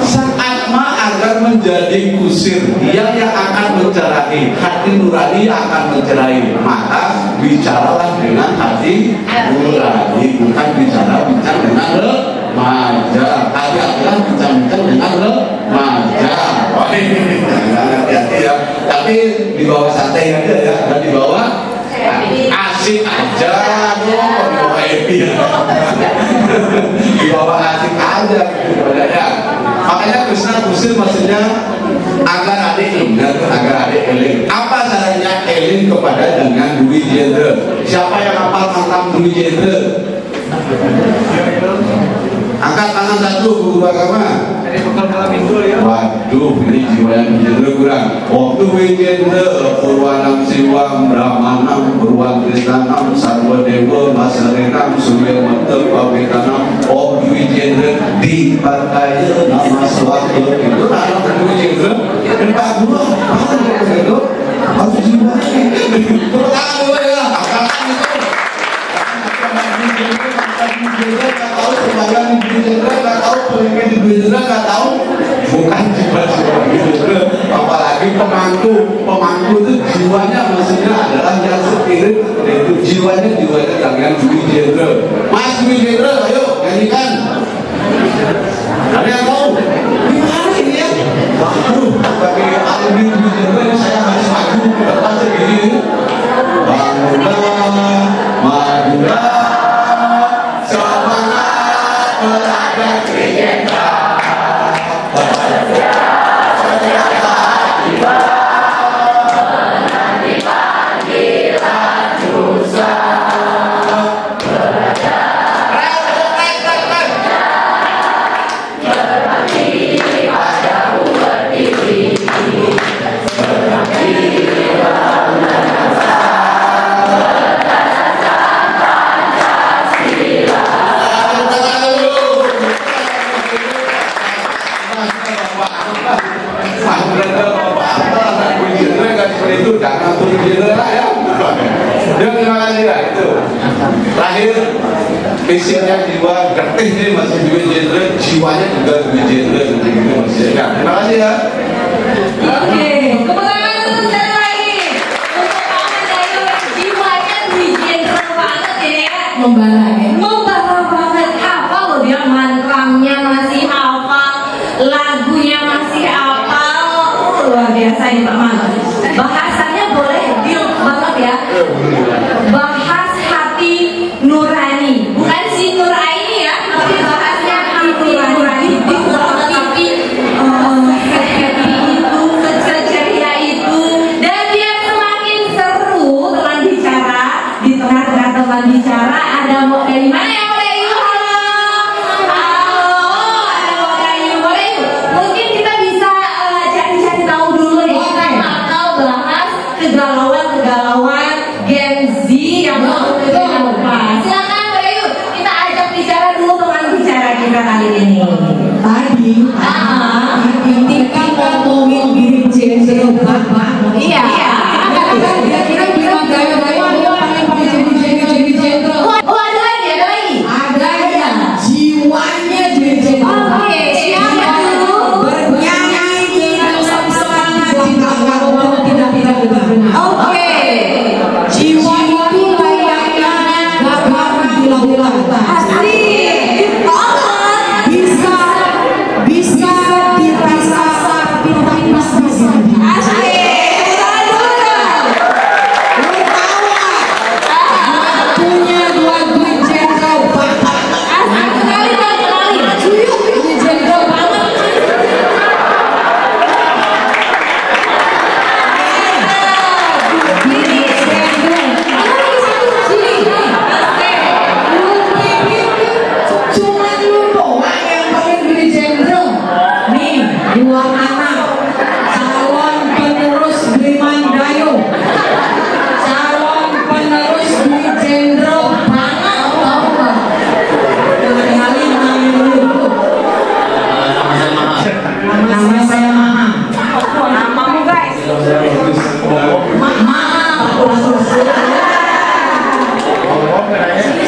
Sang atma agar menjadi kusir, dia yang akan mencerai, hati nurani akan mencerai. Maka bicaralah dengan hati nurani, bukan bicara dengan remaja. Hati-hatilah bicara dengan remaja. Oh ini hati-hati ya. Tapi di bawah santai aja ya, dan di bawah asik aja dong, di bawah happy ya. Di bawah asik aja gitu ya. Makanya Krishna kusir maksudnya agar adik eling. Apa caranya eling kepada dengan Dwi Jendral? Siapa yang hafal tentang Dwi Jendral? Angkat tangan satu, guru agama. Jadi bekal malam minggu ya. Waduh, ini jiwa yang Jendral kurang. Waktu Jendral Purwanam Siwam Brahmanam Purwan Kristanam Sarwa Dewa Masarenam Surya Matel Pawitanam Om Dwi Jendral dipakai nama sewaktu itu nama Dwi Jendral dan Pak Guru itu harus jiwa ini. Tepuk tangan dulu ya. Akan itu. nggak tahu pembagian di jenderal, nggak tahu pemimpin di jenderal, nggak tahu. Bukan jiwa-jiwa jenderal, apalagi pemangku itu jiwanya maksudnya adalah yang spirit, yaitu jiwanya kalian Dwi Jenderal. Mas Dwi Jenderal, ayo nyanyikan. Ada yang tahu? Gimana ini ya? Waduh, bagi alumni Dwi Jenderal saya harus maju ke depan segini. Bangunlah, majulah, semangat pelajar Dwi Jenderal. Itu jangan turun jenderal ya. Dan terima kasih ya itu. Terakhir fisiknya jiwa getih nih masih Dwi Jenderal, jiwanya juga Dwi Jenderal gitu masih ya. Terima kasih ya. Oke, kemudian sekali lagi untuk Paman Dayo yang jiwanya Dwi Jenderal banget ya. Membara banget, hafal loh dia, mantranya masih hafal, lagunya masih hafal. Luar biasa ini Pak Man. Bahasanya boleh deal banget ya. Bahas hati nurani, bukan si Nuraini ya, tapi bahasnya hati nurani. Happy itu, keceria itu, dan dia semakin seru teman bicara. Di tengah-tengah teman bicara ada mau dari mana ya? Kegalauan Gen Z yang mau apa? Silakan Mbak Ayu, kita ajak bicara dulu teman bicara kita kali ini. Tadi, ketika ngomongin diri jenderal bapak, iya. Kira-kira bilang gaya-gaya paling jadi jenderal. Oh ada lagi, ada lagi. Ada ya, jiwanya jadi jenderal. Oke, siapa dulu? Bernyanyi dalam semangat di belakang tidak benar. Oke. Jiwa itu layaknya garam di lautan. Asli. Bisa dirasa pintas bisa. Asli. Lu tahu punya dua Dwi Jenderal banget. Asli sekali kali. Dwi Jenderal banget. Cuman lu doang yang paling Dwi Jenderal. Nih, dua anak calon penerus Briman Dayo, calon penerus Dwi Jenderal banget, tau gak? Kenalin nama dulu. Nama saya Maha. Namamu guys.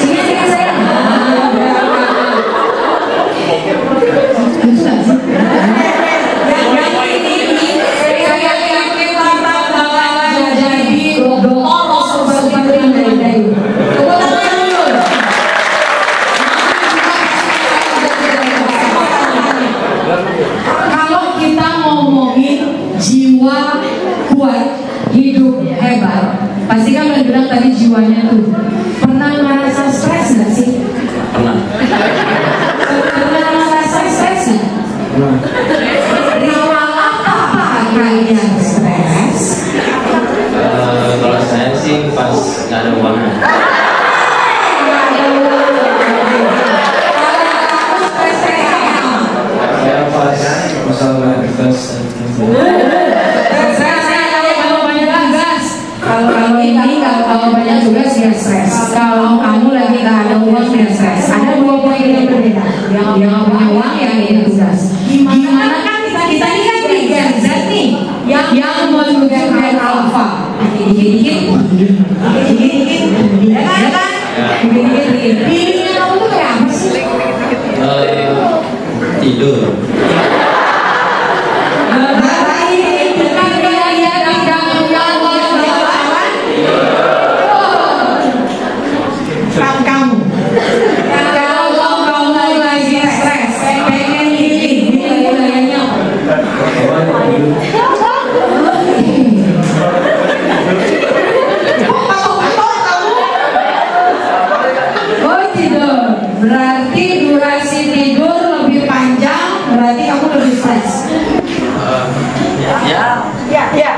Sini saya. Kalau kita ngomongin jiwa kuat, hidup hebat, pasti kan udah bilang tadi jiwanya tuh. Pernah ngerasa stres nggak sih? Pernah. Pernah ngerasa stres nggak? Ritual apa kalian stres? Kalau saya sih pas nggak ada uangnya. Saya pas masalah gas. Kalau banyak tugas, kalau ini kalau banyak tugas ya stres. Kalau kamu lagi nggak ada uang ya stres. Ada dua poin yang berbeda. Yang punya uang yang ini tugas. Gimana kan kita ini kan di Gen Z nih, yang menuju Gen Alpha. Dikit-dikit, ya kan? Dikit-dikit. Pilihnya kamu tidur. Berarti durasi tidur lebih panjang, berarti kamu lebih stres. Ya.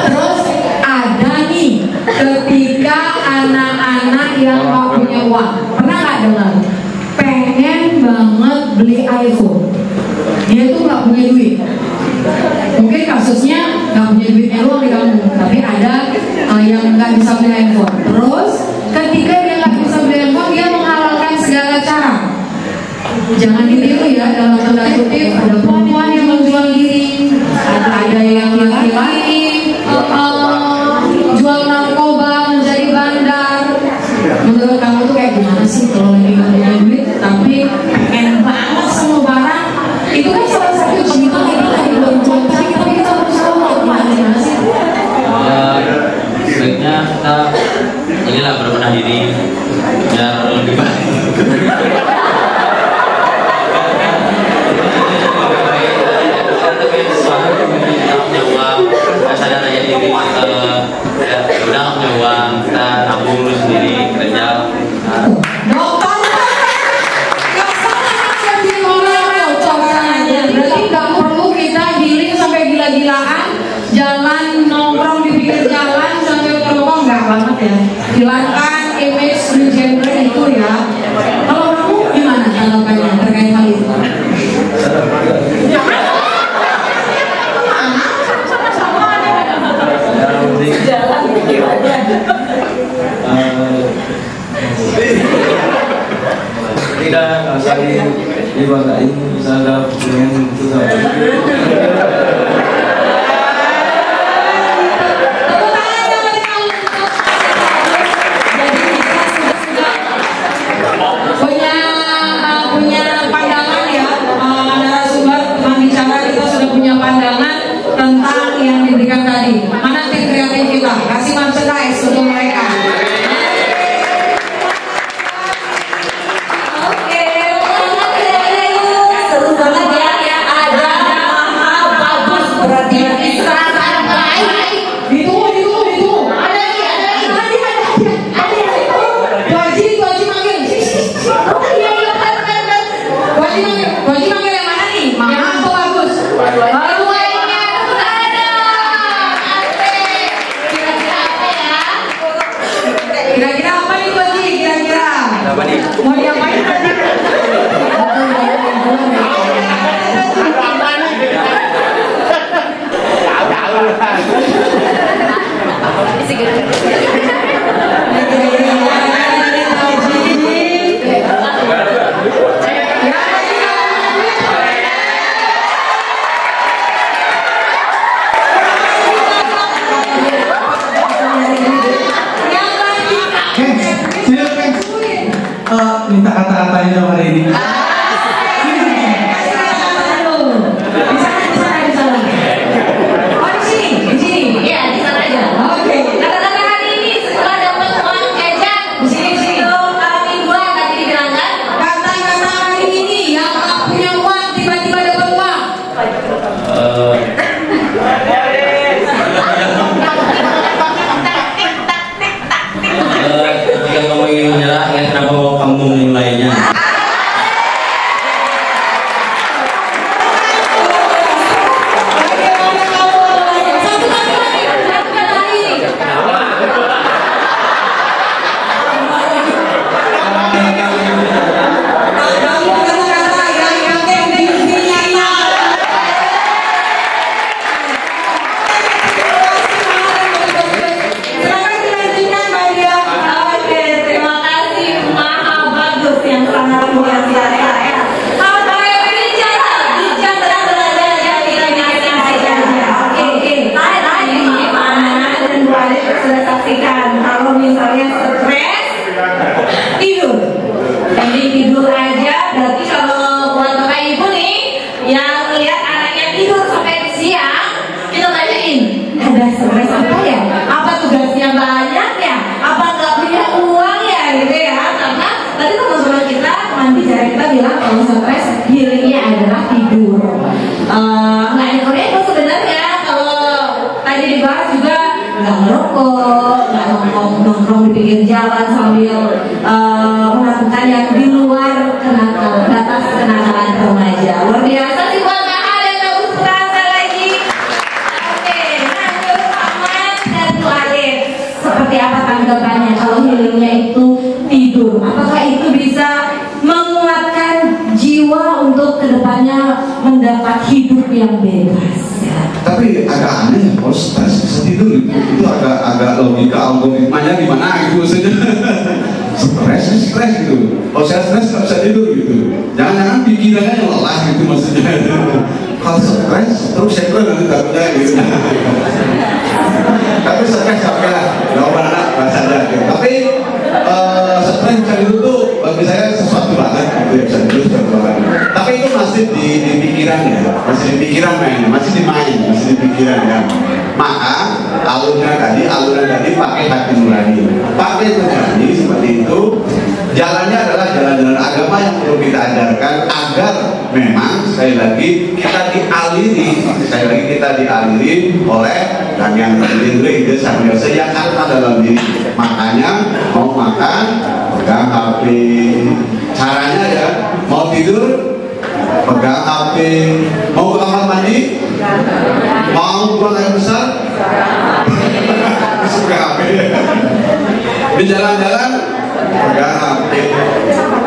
Terus ada nih, ketika anak-anak yang nggak punya uang, pernah nggak dengar? Pengen banget beli iPhone, dia tuh nggak punya duit. Mungkin kasusnya nggak punya duitnya doang di kamu, tapi ada yang nggak bisa beli iPhone. Terus ketika dia nggak bisa beli iPhone, dia menghalalkan segala cara. Jangan ditiru ya, dalam tanda kutip ada perempuan yang menjual diri, ada yang laki-laki jual narkoba menjadi bandar. Menurut kamu tuh kayak gimana sih kalau lagi nggak punya duit tapi enak banget semua barang? Itu kan salah satu cerita kita lagi berjual, tapi kita berusaha untuk gimana sih? Ya, sebaiknya kita inilah berbenah diri biar lebih baik. Sadar aja diri, ya udah nggak punya uang, kita nabung dulu sendiri, kerja. Berarti nggak perlu kita healing sampai gila-gilaan, jalan nongkrong di pinggir jalan sampai ngerokok, nggak banget ya. Hilangkan image new gender itu ya. Kalau kamu gimana tanggapannya terkait hal itu? Tidak saling dibanggain misalnya dengan itu punya pandangan ya, narasumber teman bicara kita sudah punya pandangan tentang yang diberikan tadi. Mana tim kreatif kita? Kasih merchandise untuk mereka. Kira-kira apa nih Bu Haji? Kira-kira mau diapain tadi? Minta kata-katanya dong hari ini. Jika kamu ingin menyerah, ya kenapa kamu memulainya? Kalau misalnya stres, tidur. tidur aja. Berarti kalau buat bapak ibu nih yang lihat anaknya tidur sampai siang, kita tanyain, ada stres apa ya? Apa tugasnya banyak ya? Apa nggak punya uang ya gitu ya? Karena tadi teman-teman kita, teman bicara kita bilang kalau stres healingnya adalah tidur. Nggak neko-neko sebenarnya. Kalau tadi dibahas juga nggak ngerokok, nggak nongkrong di pinggir jalan sambil melakukan yang di luar batas kenakalan remaja. Luar biasa sih buat Naha dan Agus Perasa lagi. Oke, nah menurut Pak Man dan Bu Alif, seperti apa tanggapannya kalau healingnya itu tidur? Apakah itu bisa menguatkan jiwa untuk kedepannya mendapat hidup yang bebas? Tapi agak aneh ya, kalau stres bisa tidur itu agak logika algoritmanya gimana gitu maksudnya. stres gitu. Kalau saya stres nggak bisa tidur gitu. Jangan-jangan pikirannya yang lelah gitu maksudnya. Kalau stres terus saya nanti takutnya gitu. Tapi stres sampai lah, jawaban anak bahasa aja. Gitu. Tapi stres bisa tidur tuh bagi saya sesuatu banget gitu ya, bisa tidur sesuatu banget. Tapi itu masih di pikiran ya, masih di pikiran main, masih di pikiran ya. Maka aluran tadi pakai hati nurani, pakai nurani seperti itu. Jalannya adalah jalan-jalan agama yang perlu kita ajarkan agar memang sekali lagi kita dialiri oleh yang terlindungi ide sang Yose yang ada dalam diri. Makanya mau makan pegang HP, caranya ya mau tidur pegang HP, mau ke kamar mandi, mau buang air besar, pegang HP, di jalan-jalan pegang HP,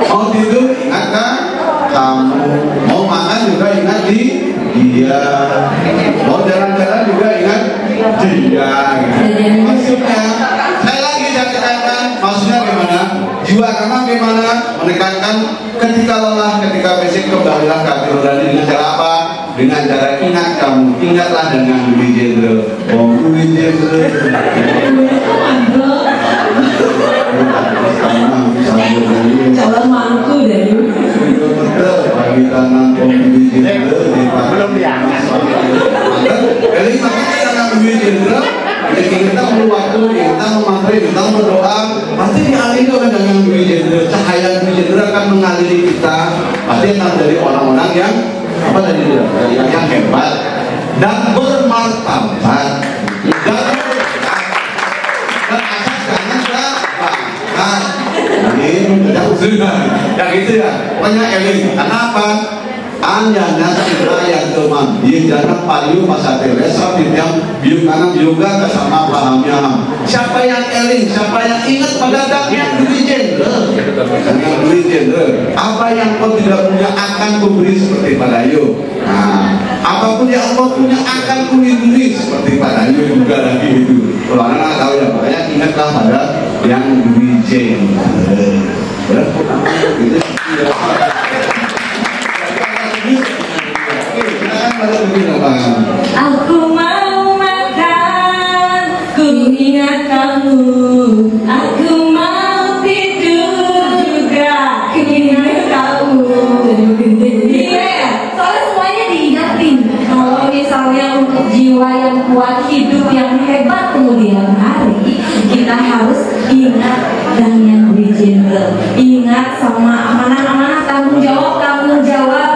mau tidur ingatkan kamu, mau makan juga ingat dia, mau jalan-jalan juga ingat dia. Maksudnya, saya lagi katakan, maksudnya gimana? Jiwa kamu gimana? Menekankan ketika lelah, ketika basic kembalilah ke hati nurani dengan cara apa? Dengan cara ingat kamu, ingatlah dengan Dwi Jenderal. Dwi Jenderal. Calon mantu dari bagi tangan Dwi Jenderal. Belum ya. Jadi makanya tangan Dwi Jenderal. Kita perlu waktu, kita memantri, kita berdoa, pasti dialiri oleh dengan Dwi Jenderal. Cahaya Dwi Jenderal akan mengaliri kita. Pasti akan menjadi orang-orang yang yang hebat dan bermartabat dan asas jangan bahkan ini yang itu ya pokoknya eling. Kenapa? Anyana sira yang teman dia jangan payu masa teresa yang biung kanan juga kesama pahamnya. Siapa yang eling, siapa yang ingat pada yang Dwi Jenderal, yang Dwi Jenderal. Apa yang kau tidak punya akan kuberi seperti padayu. Nah, apapun yang kau punya akan kulindungi seperti padayu juga lagi itu. Kalau anak tahu ya, makanya ingatlah pada yang Dwi Jenderal. Itu. Aku mau makan, ku ingat kamu. Aku mau tidur juga, ingat kamu. Iya, soalnya semuanya diingatin. Kalau misalnya untuk jiwa yang kuat, hidup yang hebat kemudian hari, kita harus ingat dan yang Dwi Jenderal. Ingat sama amanah-amanah tanggung jawab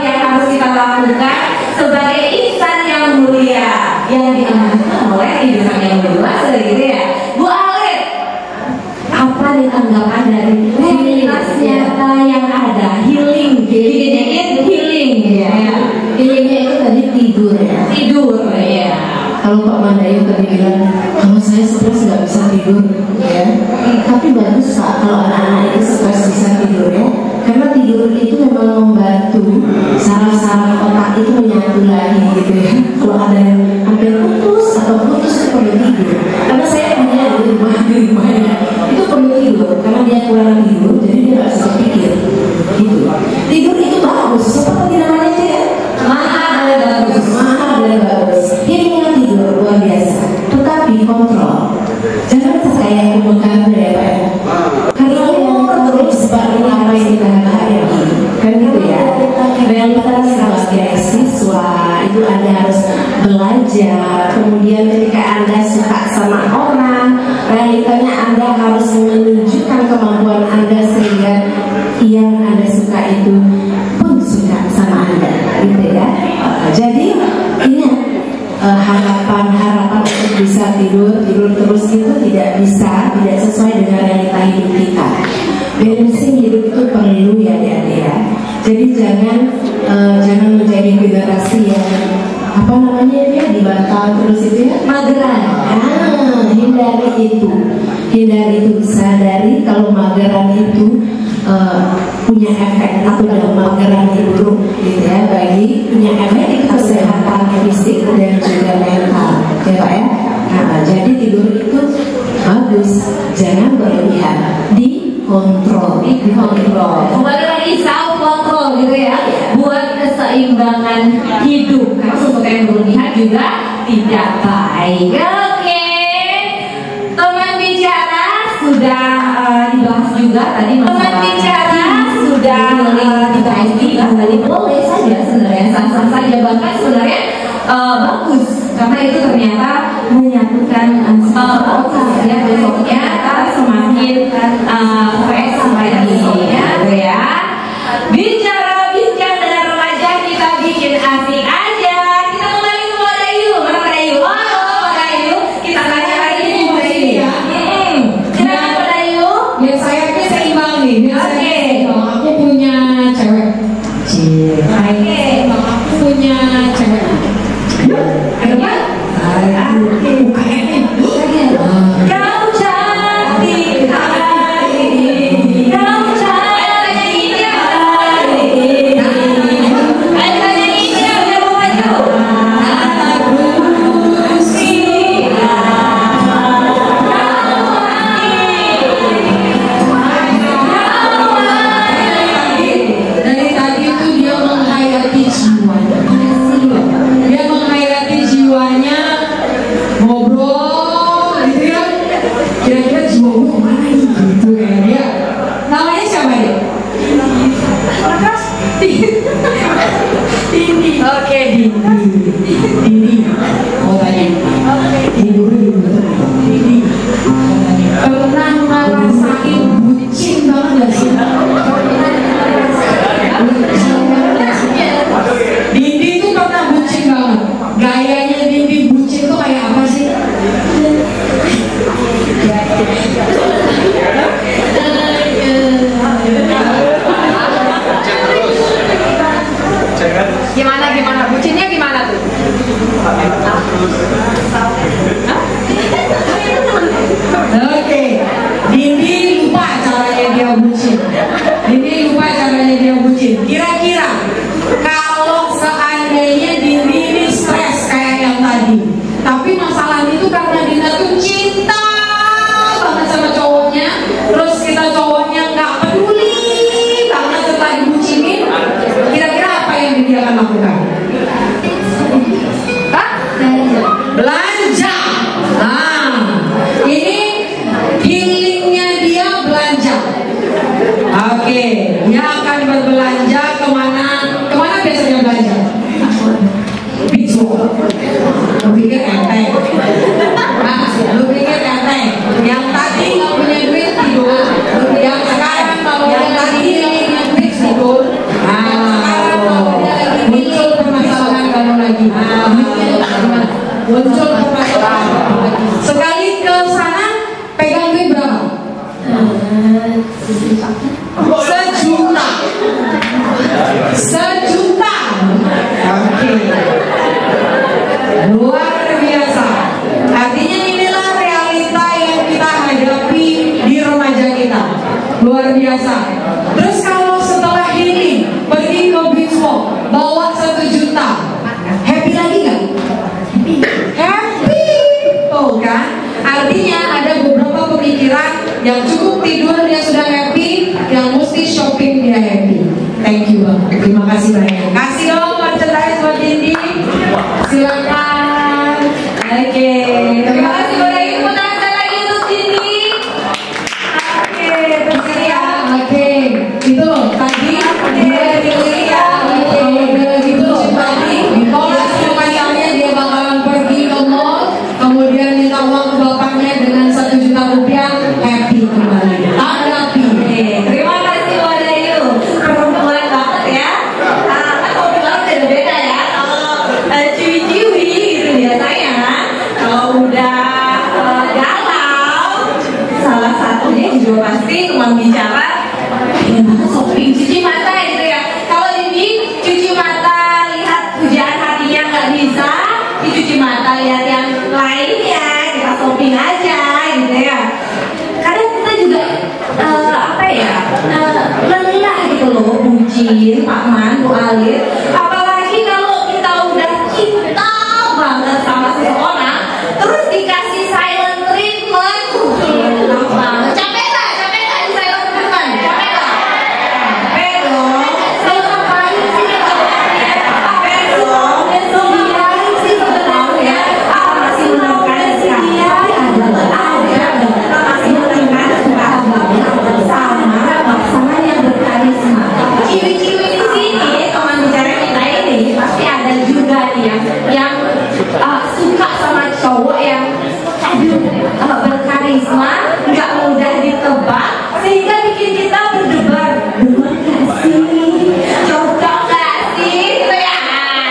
yang harus kita lakukan sebagai insan yang mulia yang diamanahkan oleh insan yang dewasa gitu ya. Bu Alif, apa nih tanggapan dari realitas nyata yang ada healing ya? Healingnya itu tadi tidur ya. Tidur ya. Kalau Pak Mandayu tadi bilang kalau saya stres nggak bisa tidur ya. Tapi bagus Pak kalau anak-anak itu stres bisa tidur ya. Karena tidur itu memang membantu saraf-saraf otak itu menyatu lagi gitu ya. Kalau ada yang hampir putus atau putus itu perlu tidur. Karena saya punya di rumah ya, itu perlu tidur karena dia kurang tidur jadi dia nggak bisa pikir gitu. Tidur itu bagus, seperti namanya aja ya. Mahal dan bagus. Healingnya tidur luar biasa. Tetapi kontrol. Jangan kayak kumpulkan ya Pak. Karena harus menunjukkan kemampuan Anda sehingga yang Anda suka itu pun suka sama Anda, gitu ya. Jadi ingat, harapan untuk bisa tidur terus itu tidak sesuai dengan realita hidup kita. Balancing hidup itu perlu ya adik-adik ya. Jadi jangan menjadi generasi yang apa namanya ya, dibantah terus itu ya, mageran. Hindari itu, sadari kalau mageran itu punya efek atau mageran itu buruk, gitu ya, punya efek itu kesehatan fisik dan juga mental, ya Pak ya. Nah, jadi tidur itu bagus, jangan berlebihan, dikontrol. Kembali lagi self control gitu ya, buat keseimbangan hidup. Karena sesuatu yang berlebihan juga tidak baik. Oke, teman bicara sudah dibahas juga tadi. Teman bicara sudah dibahas juga tadi. Boleh saja sebenarnya, sah-sah saja, bahkan sebenarnya bagus karena itu ternyata menyatukan ya, besoknya semakin fresh lagi ya. Bicara dengan remaja kita bikin asik aja. Kita kembali ke Madayu. Mana Madayu? Halo Madayu. Kita tanya lagi nih Madayu ya. Silakan Madayu. Ya saya ini seimbang nih. Oke. Aku punya cewek. Oke. Aku punya cewek. Kenapa? Kau cantik hari ini. Kau cantik hari ini. Ayo nyanyi ya, udah mau maju. Aku Dari tadi itu dia menghayati jiwanya. Dia menghayati jiwanya, ngobrol gitu ya. Kira-kira jiwa gue kemana ini gitu kayak dia. Namanya siapa dia? Dini. Oke, Dini. Mau tanya. Ibu betul. Dini. Pernah ngerasain bucin banget gak sih? Dindi tuh pernah bucin banget. Gayanya Dindi bucin tuh kayak apa sih? Gimana? Bucinnya gimana tuh? Oke, Dindi lupa caranya dia bucin. Kira-kira kalau seandainya Dindi ini stres kayak yang tadi, tapi masalahnya itu karena Dinda tuh cinta banget sama cowoknya, terus kita cowoknya nggak peduli banget setelah dibucinin, kira-kira apa yang dia akan lakukan? Belanja. Nah, ini healingnya dia belanja. Oke, dia akan berbelanja kemana biasanya belanja? Beach Mall. Lu pikir enteng? Lu pikir enteng? Yang tadi nggak punya duit tidur, yang sekarang kalau yang tadi punya duit tidur. Muncul permasalahan kamu lagi. Muncul permasalahan lagi. Sekali ke sana pegang duit berapa? Sejuta. Oke. Luar biasa. Artinya inilah realita yang kita hadapi di remaja kita. Luar biasa. Terus kalau setelah ini pergi ke beach mall, bawa 1 juta, happy lagi nggak? Happy. Tuh kan? Artinya ada beberapa pemikiran yang cukup tidur dia sudah happy, yang mesti shopping dia happy. Thank you banget. Terima kasih banyak. Kasih dong merchandise buat Dindi. Silakan. Oke. Terima kasih udah ikut lagi untuk Dindi. Oke, terus ya. Oke. Itu tadi dia dipilih ya. Kalau udah gitu tadi ditolak sama pacarnya, dia bakalan pergi ke mall, kemudian minta uang ke bapaknya dengan 1 juta rupiah, happy. juga pasti teman bicara pengen banget shopping cuci mata gitu ya. Kalau ini cuci mata lihat pujaan hatinya nggak bisa, dicuci mata lihat yang lainnya, kita shopping aja gitu ya. Kadang kita juga lelah gitu loh, bucin, Pak Man, Bu Alir. Apalagi kalau kita udah cinta banget sama seseorang, terus dikasih silent treatment, enak banget. Capek nggak di silent treatment? Capek dong. Saya ngapain sih capek dong? Biarin sih sebenarnya. Masih menekan sekali. Masih menekan sama yang berkarisma. Ciri-ciri di sini teman bicara kita ini pasti ada juga nih yang suka sama cowok yang berkarisma, nggak mudah ditebak, sehingga bikin kita berdebar, bener gak sih, cocok gak sih, gitu ya.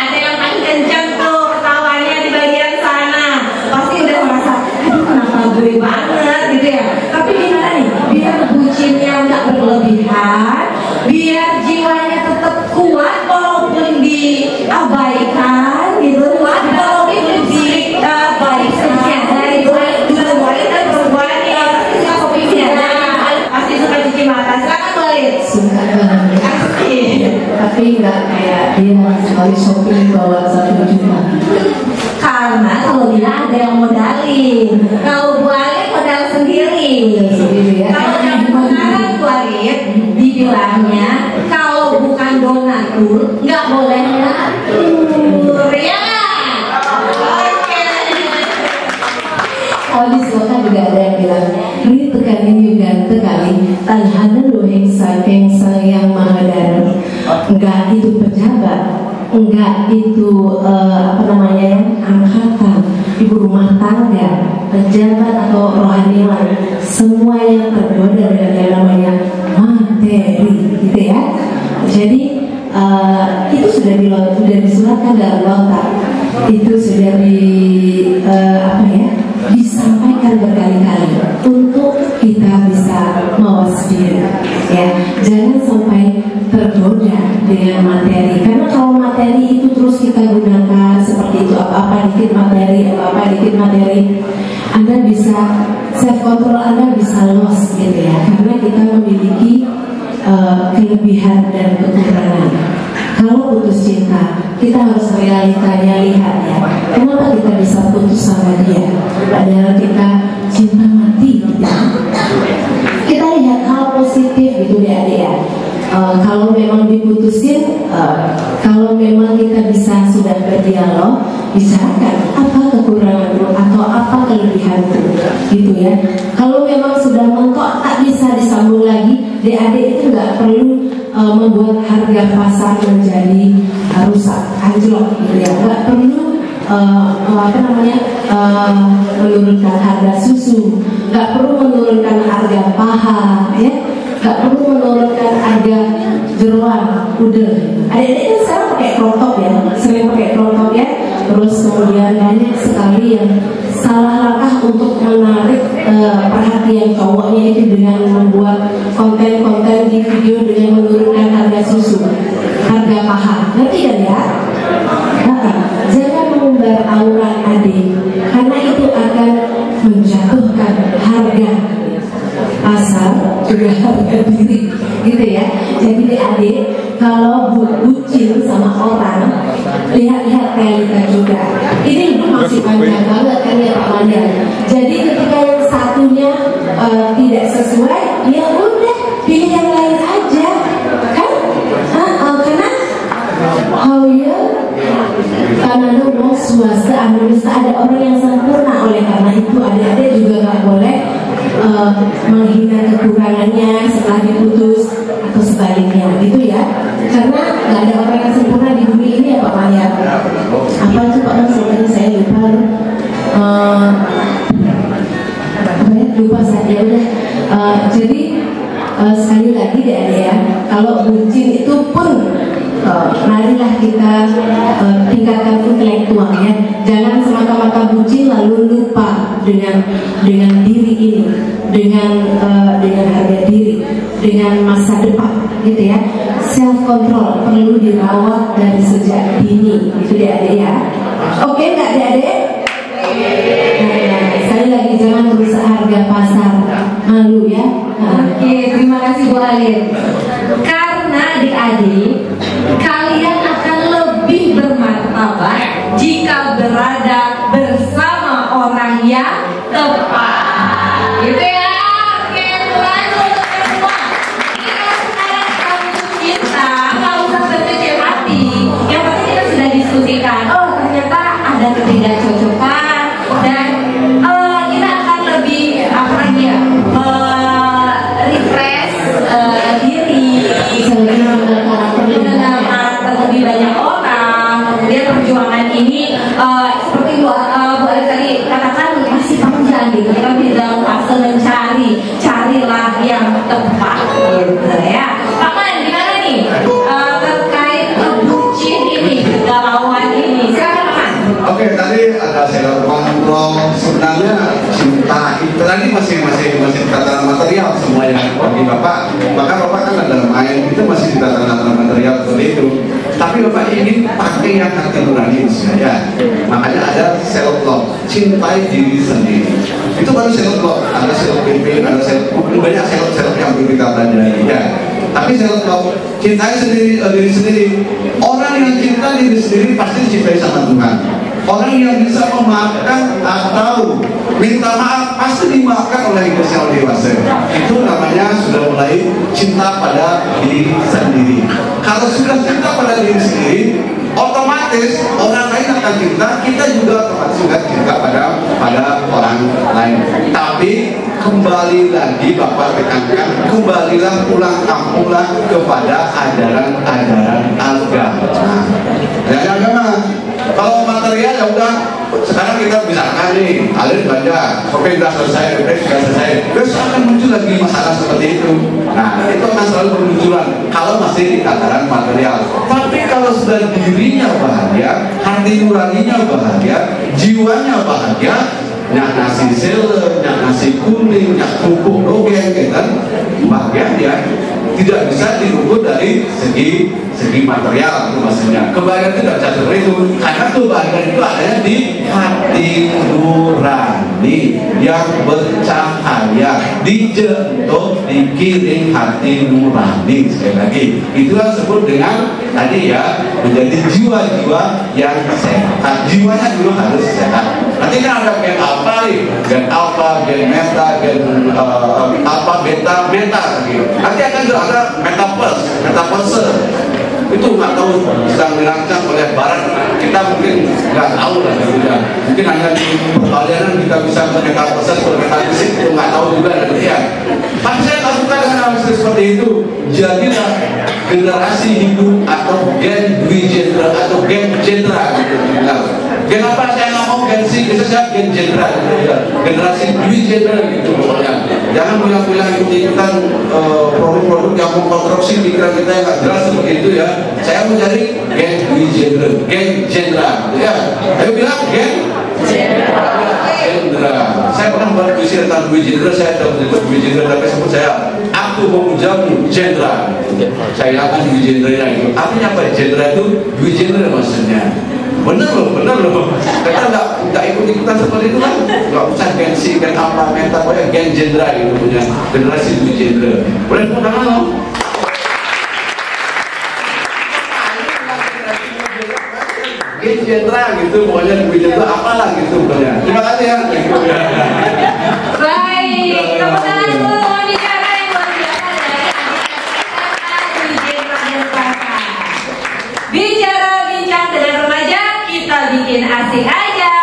Ada yang paling kenceng tuh ketawanya di bagian sana, pasti udah merasa, aduh kenapa gue banget gitu ya. Tapi gimana nih, biar bucinnya nggak berlebihan, biar jiwanya tetap kuat walaupun diabaikan gitu, walaupun baik saja gitu. Dua wanita perempuan ya suka shoppingnya, pasti suka cuci mata. Silakan balik. Suka banget. Tapi nggak kayak dia sekali shopping bawa 1 juta. Karena kalau dia ada yang modalin, kalau Bu Alir modal sendiri. Ya. Kalau yang sekarang Bu Alir dibilangnya kalau bukan donatur nggak boleh ngatur ya. Oh, di sekolah juga ada yang bilang, ini tekanin juga tekali, talhana lo hengsa yang mahadana, enggak itu pejabat, enggak itu angkatan, ibu rumah tangga, pejabat atau rohaniwan, semua yang tergoda dengan yang namanya materi, gitu ya. Jadi itu sudah disuratkan dalam lontar, itu sudah disampaikan berkali-kali untuk kita bisa mawas diri, ya. Jangan sampai tergoda dengan materi, karena kalau materi itu terus kita gunakan seperti itu, apa-apa dikit materi, Anda bisa self control, Anda bisa loss gitu ya, karena kita memiliki kelebihan dan kekurangan. Kalau putus cinta, kita harus realitanya lihat ya. Kenapa kita bisa putus sama dia? Padahal kita cinta mati gitu. Kita lihat hal positif gitu ya adik ya. Kalau memang diputusin, kalau memang kita bisa sudah berdialog, bicarakan apa kekuranganmu atau apa kelebihanmu gitu ya. Kalau memang sudah mentok tak bisa disambung lagi, adik itu nggak perlu membuat harga pasar menjadi rusak, anjlok gitu ya. Nggak perlu menurunkan harga susu, nggak perlu menurunkan harga paha ya, nggak perlu menurunkan harga jeroan udah. Adik-adik kan sekarang pakai crop top ya, sering pakai crop top ya. Terus kemudian banyak sekali yang salah langkah untuk menarik perhatian cowoknya itu dengan membuat konten-konten di video dengan menurunkan harga susu, harga paha. Ngerti kan ya? Jangan mengumbar aura adik, karena itu akan menjatuhkan harga pasar juga harga diri gitu ya. Jadi adik kalau bucin sama orang, lihat-lihat realita juga. Ini masih panjang banget kan ya Pak Manda. Jadi ketika yang satunya tidak sesuai, ya udah pilih yang lain aja kan. Karena uang swasta Indonesia ada orang yang sempurna. Oleh karena itu adik-adik juga nggak boleh menghina kekurangannya setelah diputus atau sebaliknya gitu ya. Karena nggak ada orang yang sempurna di bumi ini ya Pak Maya. Apa itu Pak Mas? Saya lupa. Lupa saya udah. Jadi sekali lagi adik-adik ya, kalau bucin itu pun marilah kita tingkatkan intelektualnya. Jangan semata-mata bucin lalu lupa dengan diri ini, dengan harga diri, dengan masa depan, gitu ya. Self control perlu dirawat dari sejak dini, gitu adik-adik ya. Oke nggak adik-adik? Nah, sekali lagi jangan berusaha harga pasar, malu ya. Oke, terima kasih Bu Alin. Karena adik-adik, kalian akan lebih bermartabat jika berada bersama orang yang tepat. Gitu ya. Oke, selalu semua. Jika sekarang kamu cinta, nggak usah berkecil hati. Yang penting kita sudah diskusikan. Oh, ternyata ada ketidakcocokan dan kita akan lebih apa lagi ya? Refresh diri, mengenal terlebih banyak orang. Kemudian perjuangan ini seperti Bu Ali tadi katakan masih panjang gitu. Kita di dalam fase mencari, carilah yang tepat gitu ya. Pak Man, gimana nih terkait bucin ini, kegalauan ini? Silakan Pak Man. Oke, tadi ada saya kontrol. Sebenarnya cinta itu tadi masih tatanan material semuanya bagi Bapak. Maka Bapak kan ada main itu masih di tatanan material seperti itu. Tapi Bapak ingin pakai yang hati nurani ya. Makanya ada self love, cintai diri sendiri. Itu baru self love. Ada self pimpin, ada self banyak self yang perlu kita pelajari ya. Tapi self love, cintai diri sendiri. Orang yang cinta diri sendiri pasti dicintai sama Tuhan. Orang yang bisa memaafkan atau minta maaf pasti dimaafkan oleh Yang dewasa. Itu namanya sudah mulai cinta pada diri sendiri. Kalau sudah cinta pada diri sendiri, otomatis orang lain akan cinta, kita juga otomatis juga cinta pada orang lain. Tapi kembali lagi Bapak tekankan, kembalilah pulang kampunglah kepada ajaran-ajaran agama. Agama. Kalau material ya udah, sekarang kita misalkan nih, Alin belajar, oke sudah selesai, refresh sudah selesai, terus akan muncul lagi masalah seperti itu. Nah, itu akan selalu bermunculan kalau masih di tataran material. Tapi kalau sudah dirinya bahagia, hati nuraninya bahagia, jiwanya bahagia, nyak nasi sele, nyak nasi kuning, nyak pupuk rogeng, gitu, bahagia dia. Tidak bisa diukur dari segi material itu maksudnya. Kebahagiaan itu tidak bisa seperti itu, karena kebahagiaan itu adanya di hati nurani yang bercahaya, dijentuh, dikirim hati nurani. Sekali lagi, itulah disebut dengan tadi ya, menjadi jiwa-jiwa yang sehat. Jiwanya dulu harus sehat. Nanti kan ada gen alfa nih, gen alfa, gen meta, gen alfa, beta, gitu. Nanti akan ada metaverse. Itu nggak tahu sedang dirancang oleh Barat. Kita mungkin nggak tahu lah juga. Mungkin hanya di peralianan kita bisa metaverse atau metafisik, itu nggak tahu juga dari dia. Tapi saya tak suka dengan analisis seperti itu. Jadilah generasi hidup atau gen Dwijendra atau gen Jendra gitu. Gen apa saya nggak mau gen C, saya gen Jendra gitu ya. Generasi Dwijendra gitu pokoknya. Jangan bilang-bilang ikutan produk-produk yang mengkonstruksi pikiran kita yang nggak jelas seperti itu ya. Saya mencari gen Dwijendra, gen Jendra, ya. Ayo bilang gen Jendra. Saya pernah buat puisi tentang Dwijendra, saya tahu menyebut Dwijendra, tapi sebut saya aku memujamu Jendra. Saya akan Dwijendra itu. Artinya apa? Jendra itu Dwijendra maksudnya. Bener loh. Kita nggak ikut-ikutan seperti itu kan? Nggak usah gengsi, gen apa, meta, pokoknya gen Jendra gitu punya generasi Dwijendra. Boleh tepuk tangan loh. Gen Jendra gitu, pokoknya Dwijendra apalah gitu pokoknya. Terima kasih ya. Baik, tepuk tangan dulu bicara yang luar biasa dari Dwijendra dan Pasar. Bicara bincang dengan remaja, kita bikin asik aja.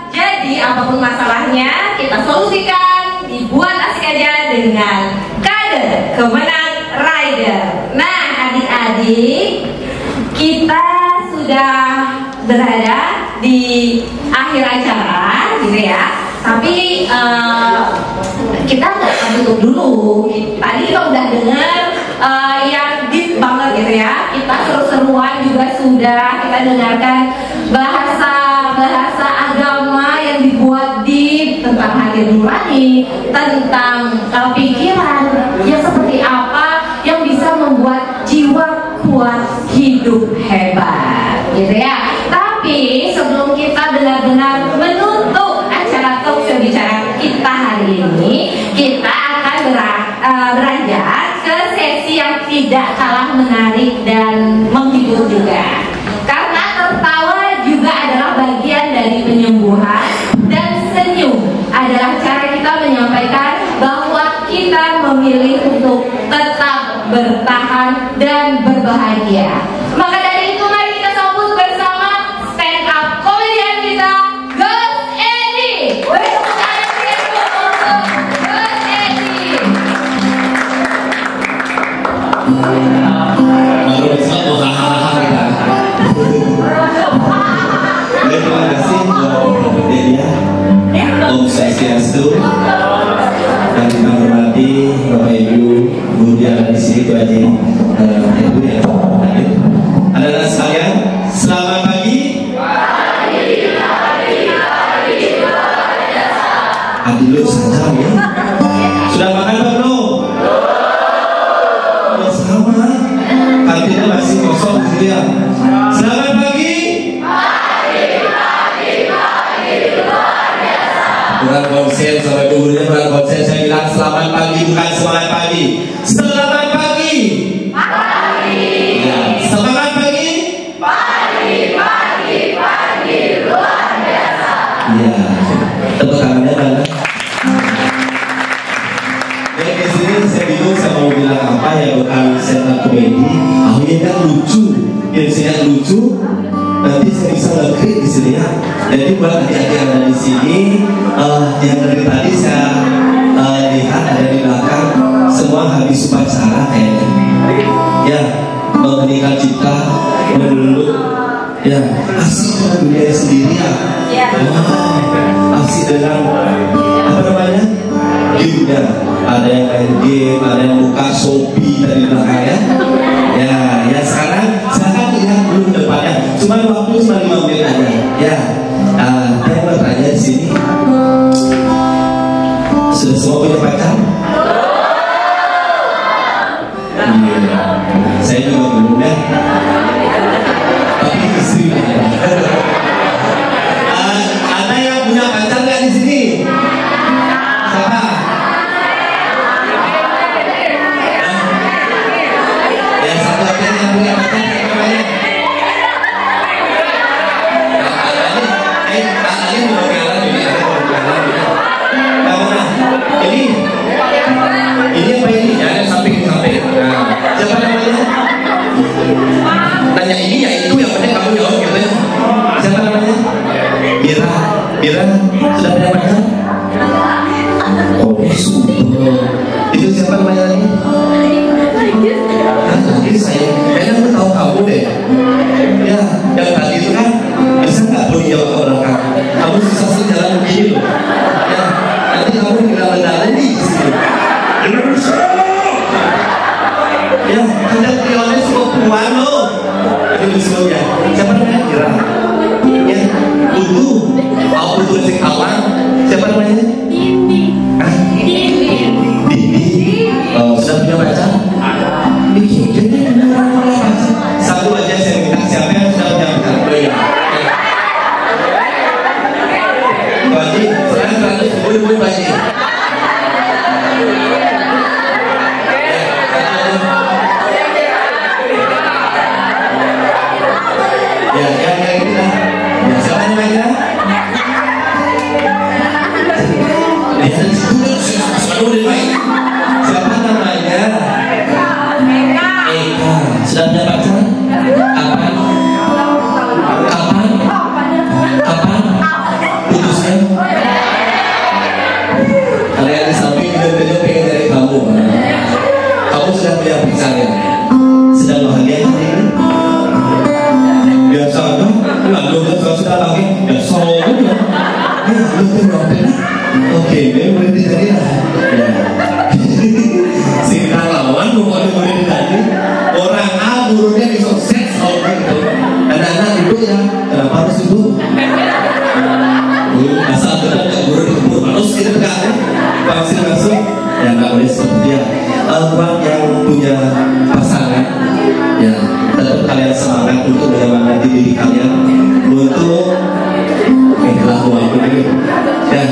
Jadi apapun masalahnya kita solusikan, dibuat asik aja dengan kade kemenang rider. Nah adik-adik, kita sudah berada di akhir acara gitu ya. Tapi kita nggak tutup dulu. Tadi kita udah dengar sudah kita dengarkan bahasa agama yang dibuat di tentang hati nurani, tentang pikiran yang seperti apa yang bisa membuat jiwa kuat, hidup hebat, gitu ya. Tapi sebelum kita benar-benar menutup acara talk show bicara kita hari ini, kita akan beranjak ke sesi yang tidak kalah menarik dan menghibur juga. Karena tertawa juga adalah bagian dari penyembuhan, dan senyum adalah cara kita menyampaikan bahwa kita memilih untuk tetap bertahan dan berbahagia. Maka dari itu mari kita sambut bersama stand up komedian kita, Gus Edi. Beri tepuk tangan untuk Gus Edi. Baru bisa hahaha kita. Terima kasih buat Delia, Om Swastiastu, dan kita hormati Bapak Ibu guru yang ada di sini, Bu Haji, Ibu yang hadir. Anak-anak sekalian, selamat pagi. Adilu saja ya. Sudah makan belum? Ya sama. Kantinnya masih kosong gitu ya. Selamat pagi. Bukan konsen sama gurunya, bukan konsen. Saya bilang selamat pagi, bukan semangat pagi. Selamat pagi. Ya, semangat pagi. Pagi luar biasa. Iya. Tepuk tangannya mana? Ya di sini saya bingung saya mau bilang apa ya, bukan stand up komedi. Ini kan lucu, yang saya lucu. Nanti saya bisa nge-create di sini ya. Jadi buat adik-adik yang ada di sini, yang dari tadi saya lihat ada di belakang, semua habis upacara kayaknya. Ya, mengeningkan cipta, melulu. Ya, asik dengan dunia sendiri ya. Asik dengan apa namanya? Game ya. Ada yang main game, ada yang buka Shopee dari belakang ya. Ya sekarang saya lihat dulu depannya. Cuma waktu cuma 5 menit aja. Ya, saya bertanya di sini. Sudah semua punya pacar? Iya. Saya juga belum ya. Tapi istri. Ada yang punya pacar nggak di sini? Siapa? Yang satu aja yang punya pacar namanya. Ini apa ini? Ya, samping. Nah, siapa namanya? Tanya ini ya itu, yang penting kamu jawab gitu ya. Siapa namanya? Mira, sudah punya pacar? Oh, super. Itu siapa namanya lagi? Lagi saya, kayaknya aku tahu kamu deh. Ya, yang tadi itu kan bisa nggak perlu jawab ke belakang? Kamu susah sih jalan begini loh. Ya, nanti kamu tinggal mendalam di sini. Ya, ada trionnya semua puan loh. Itu sebelumnya. Siapa namanya? Kira. Ya, Putu. Mau Putu si kawan. Siapa namanya? Dini. Sudah punya pacar? Satu aja saya minta, siapa yang sudah punya pacar? Pak Haji, sekarang 110 Pak Haji. Siapa namanya? Eka. Sudah punya pacar? Kapan? Putusnya? Kalian di samping video pengen dari kamu. Kamu sudah punya pacar ya? Sedang bahagia hari ini? Biasa dong. Lalu sudah lagi. Biasa dong. Oke, ini boleh dijadi lah. Singkat lawan, pokoknya boleh dijadi. Orang A gurunya bisa seks gitu. Ada buat yang punya pasangan, ya tetap kalian semangat untuk menyemangati diri kalian untuk lah uang ini, ya.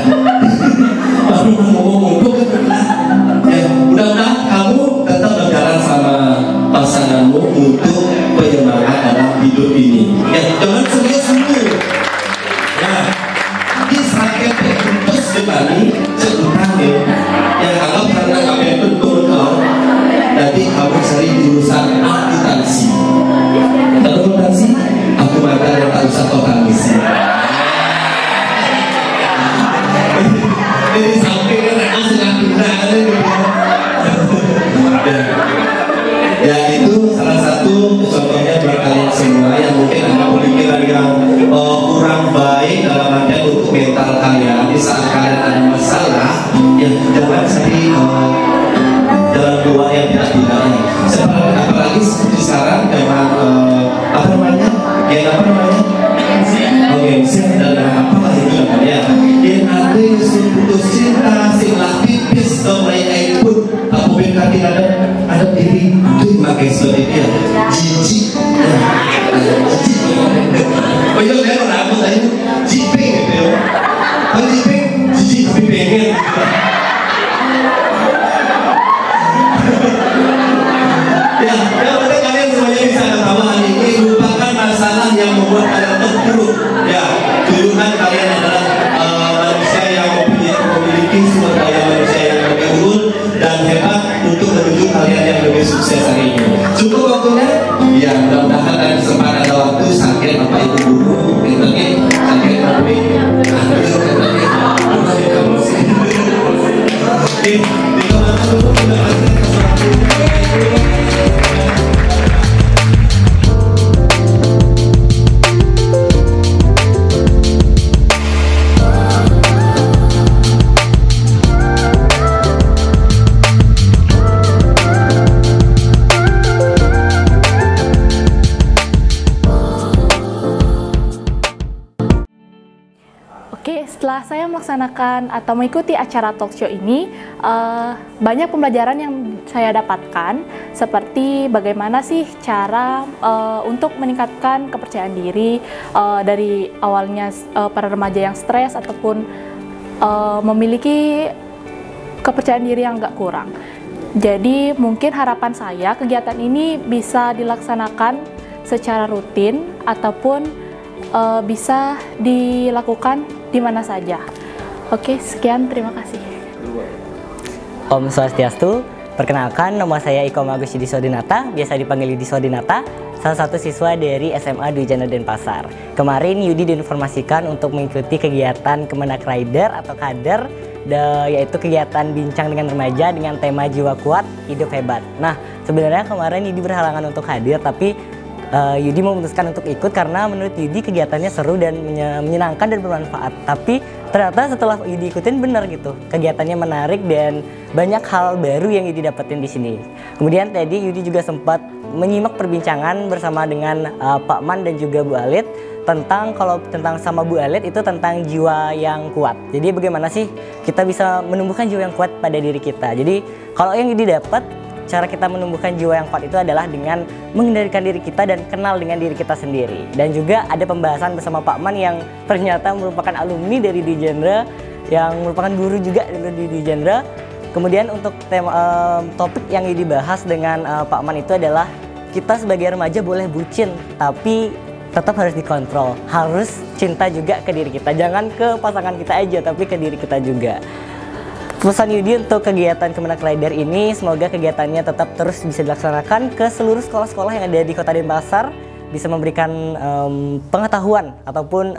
Baru ngomong untuk ya mudah-mudahan kamu tetap berjalan sama pasanganmu untuk penyemangat dalam hidup ini. Ya jangan serius-serius. Nah, di sakit terus kembali sebentar yang anggap karena kami betul kau, jadi kamu cari jurusan akuntansi. Akuntansi, aku makan yang tak usah akuntansi. Jadi sampai aku sedang guna ya itu salah satu contohnya buat kalian semua yang mungkin ada pemikiran yang kurang baik dalam artian untuk mental kalian. Di saat kalian ada masalah, ya jangan cari jalan keluar yang tidak. Apalagi seperti sekarang dengan apa namanya? Gengsi dan apa itu namanya? Yang ada yang putus cinta, silah pipis, mulai pun aku berkati ada diri itu pakai seperti dia jijik. Oh iya saya orang tadi jiping gitu ya. Kalau jiping jijik tapi pengen. Ya penting kalian semuanya bisa ketawa hari ini lupakan masalah yang membuat kalian terpuruk. Ya tujuan kalian adalah manusia yang memiliki sumber daya manusia yang lebih unggul dan hebat untuk menuju kalian yang lebih sukses hari ini. Cukup waktunya? Ya mudah-mudahan ada kesempatan ada waktu sakit bapak ibu guru mungkin sakit tapi setelah saya melaksanakan atau mengikuti acara talk show ini, banyak pembelajaran yang saya dapatkan, seperti bagaimana sih cara untuk meningkatkan kepercayaan diri dari awalnya para remaja yang stres ataupun memiliki kepercayaan diri yang nggak kurang. Jadi mungkin harapan saya kegiatan ini bisa dilaksanakan secara rutin ataupun bisa dilakukan di mana saja. Oke, sekian, terima kasih. Om Swastiastu, perkenalkan nama saya Iko Agus Yudisodinata, biasa dipanggil Yudisodinata, salah satu siswa dari SMA Dwi Jana Denpasar. Kemarin Yudi diinformasikan untuk mengikuti kegiatan Kemenak Rider atau Kader, yaitu kegiatan bincang dengan remaja dengan tema jiwa kuat, hidup hebat. Nah, sebenarnya kemarin Yudi berhalangan untuk hadir, tapi Yudi memutuskan untuk ikut karena menurut Yudi kegiatannya seru dan menyenangkan dan bermanfaat. Tapi ternyata setelah Yudi ikutin benar gitu, kegiatannya menarik dan banyak hal baru yang Yudi dapetin di sini. Kemudian tadi Yudi juga sempat menyimak perbincangan bersama dengan Pak Man dan juga Bu Alit tentang sama Bu Alit itu tentang jiwa yang kuat. Jadi bagaimana sih kita bisa menumbuhkan jiwa yang kuat pada diri kita. Jadi kalau yang Yudi dapat, cara kita menumbuhkan jiwa yang kuat itu adalah dengan mengendalikan diri kita dan kenal dengan diri kita sendiri. Dan juga ada pembahasan bersama Pak Man yang ternyata merupakan alumni dari Dwi Jendra, yang merupakan guru juga dari Dwi Jendra. Kemudian untuk topik yang dibahas dengan Pak Man itu adalah kita sebagai remaja boleh bucin, tapi tetap harus dikontrol. Harus cinta juga ke diri kita, jangan ke pasangan kita aja, tapi ke diri kita juga. Pesan Yudi untuk kegiatan Kemenak Rider ini, semoga kegiatannya tetap terus bisa dilaksanakan ke seluruh sekolah-sekolah yang ada di Kota Denpasar, bisa memberikan pengetahuan ataupun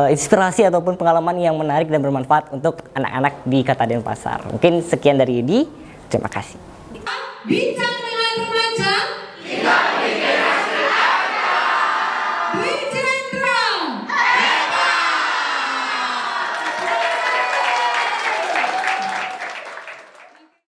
inspirasi ataupun pengalaman yang menarik dan bermanfaat untuk anak-anak di Kota Denpasar. Mungkin sekian dari Yudi, terima kasih. Bincang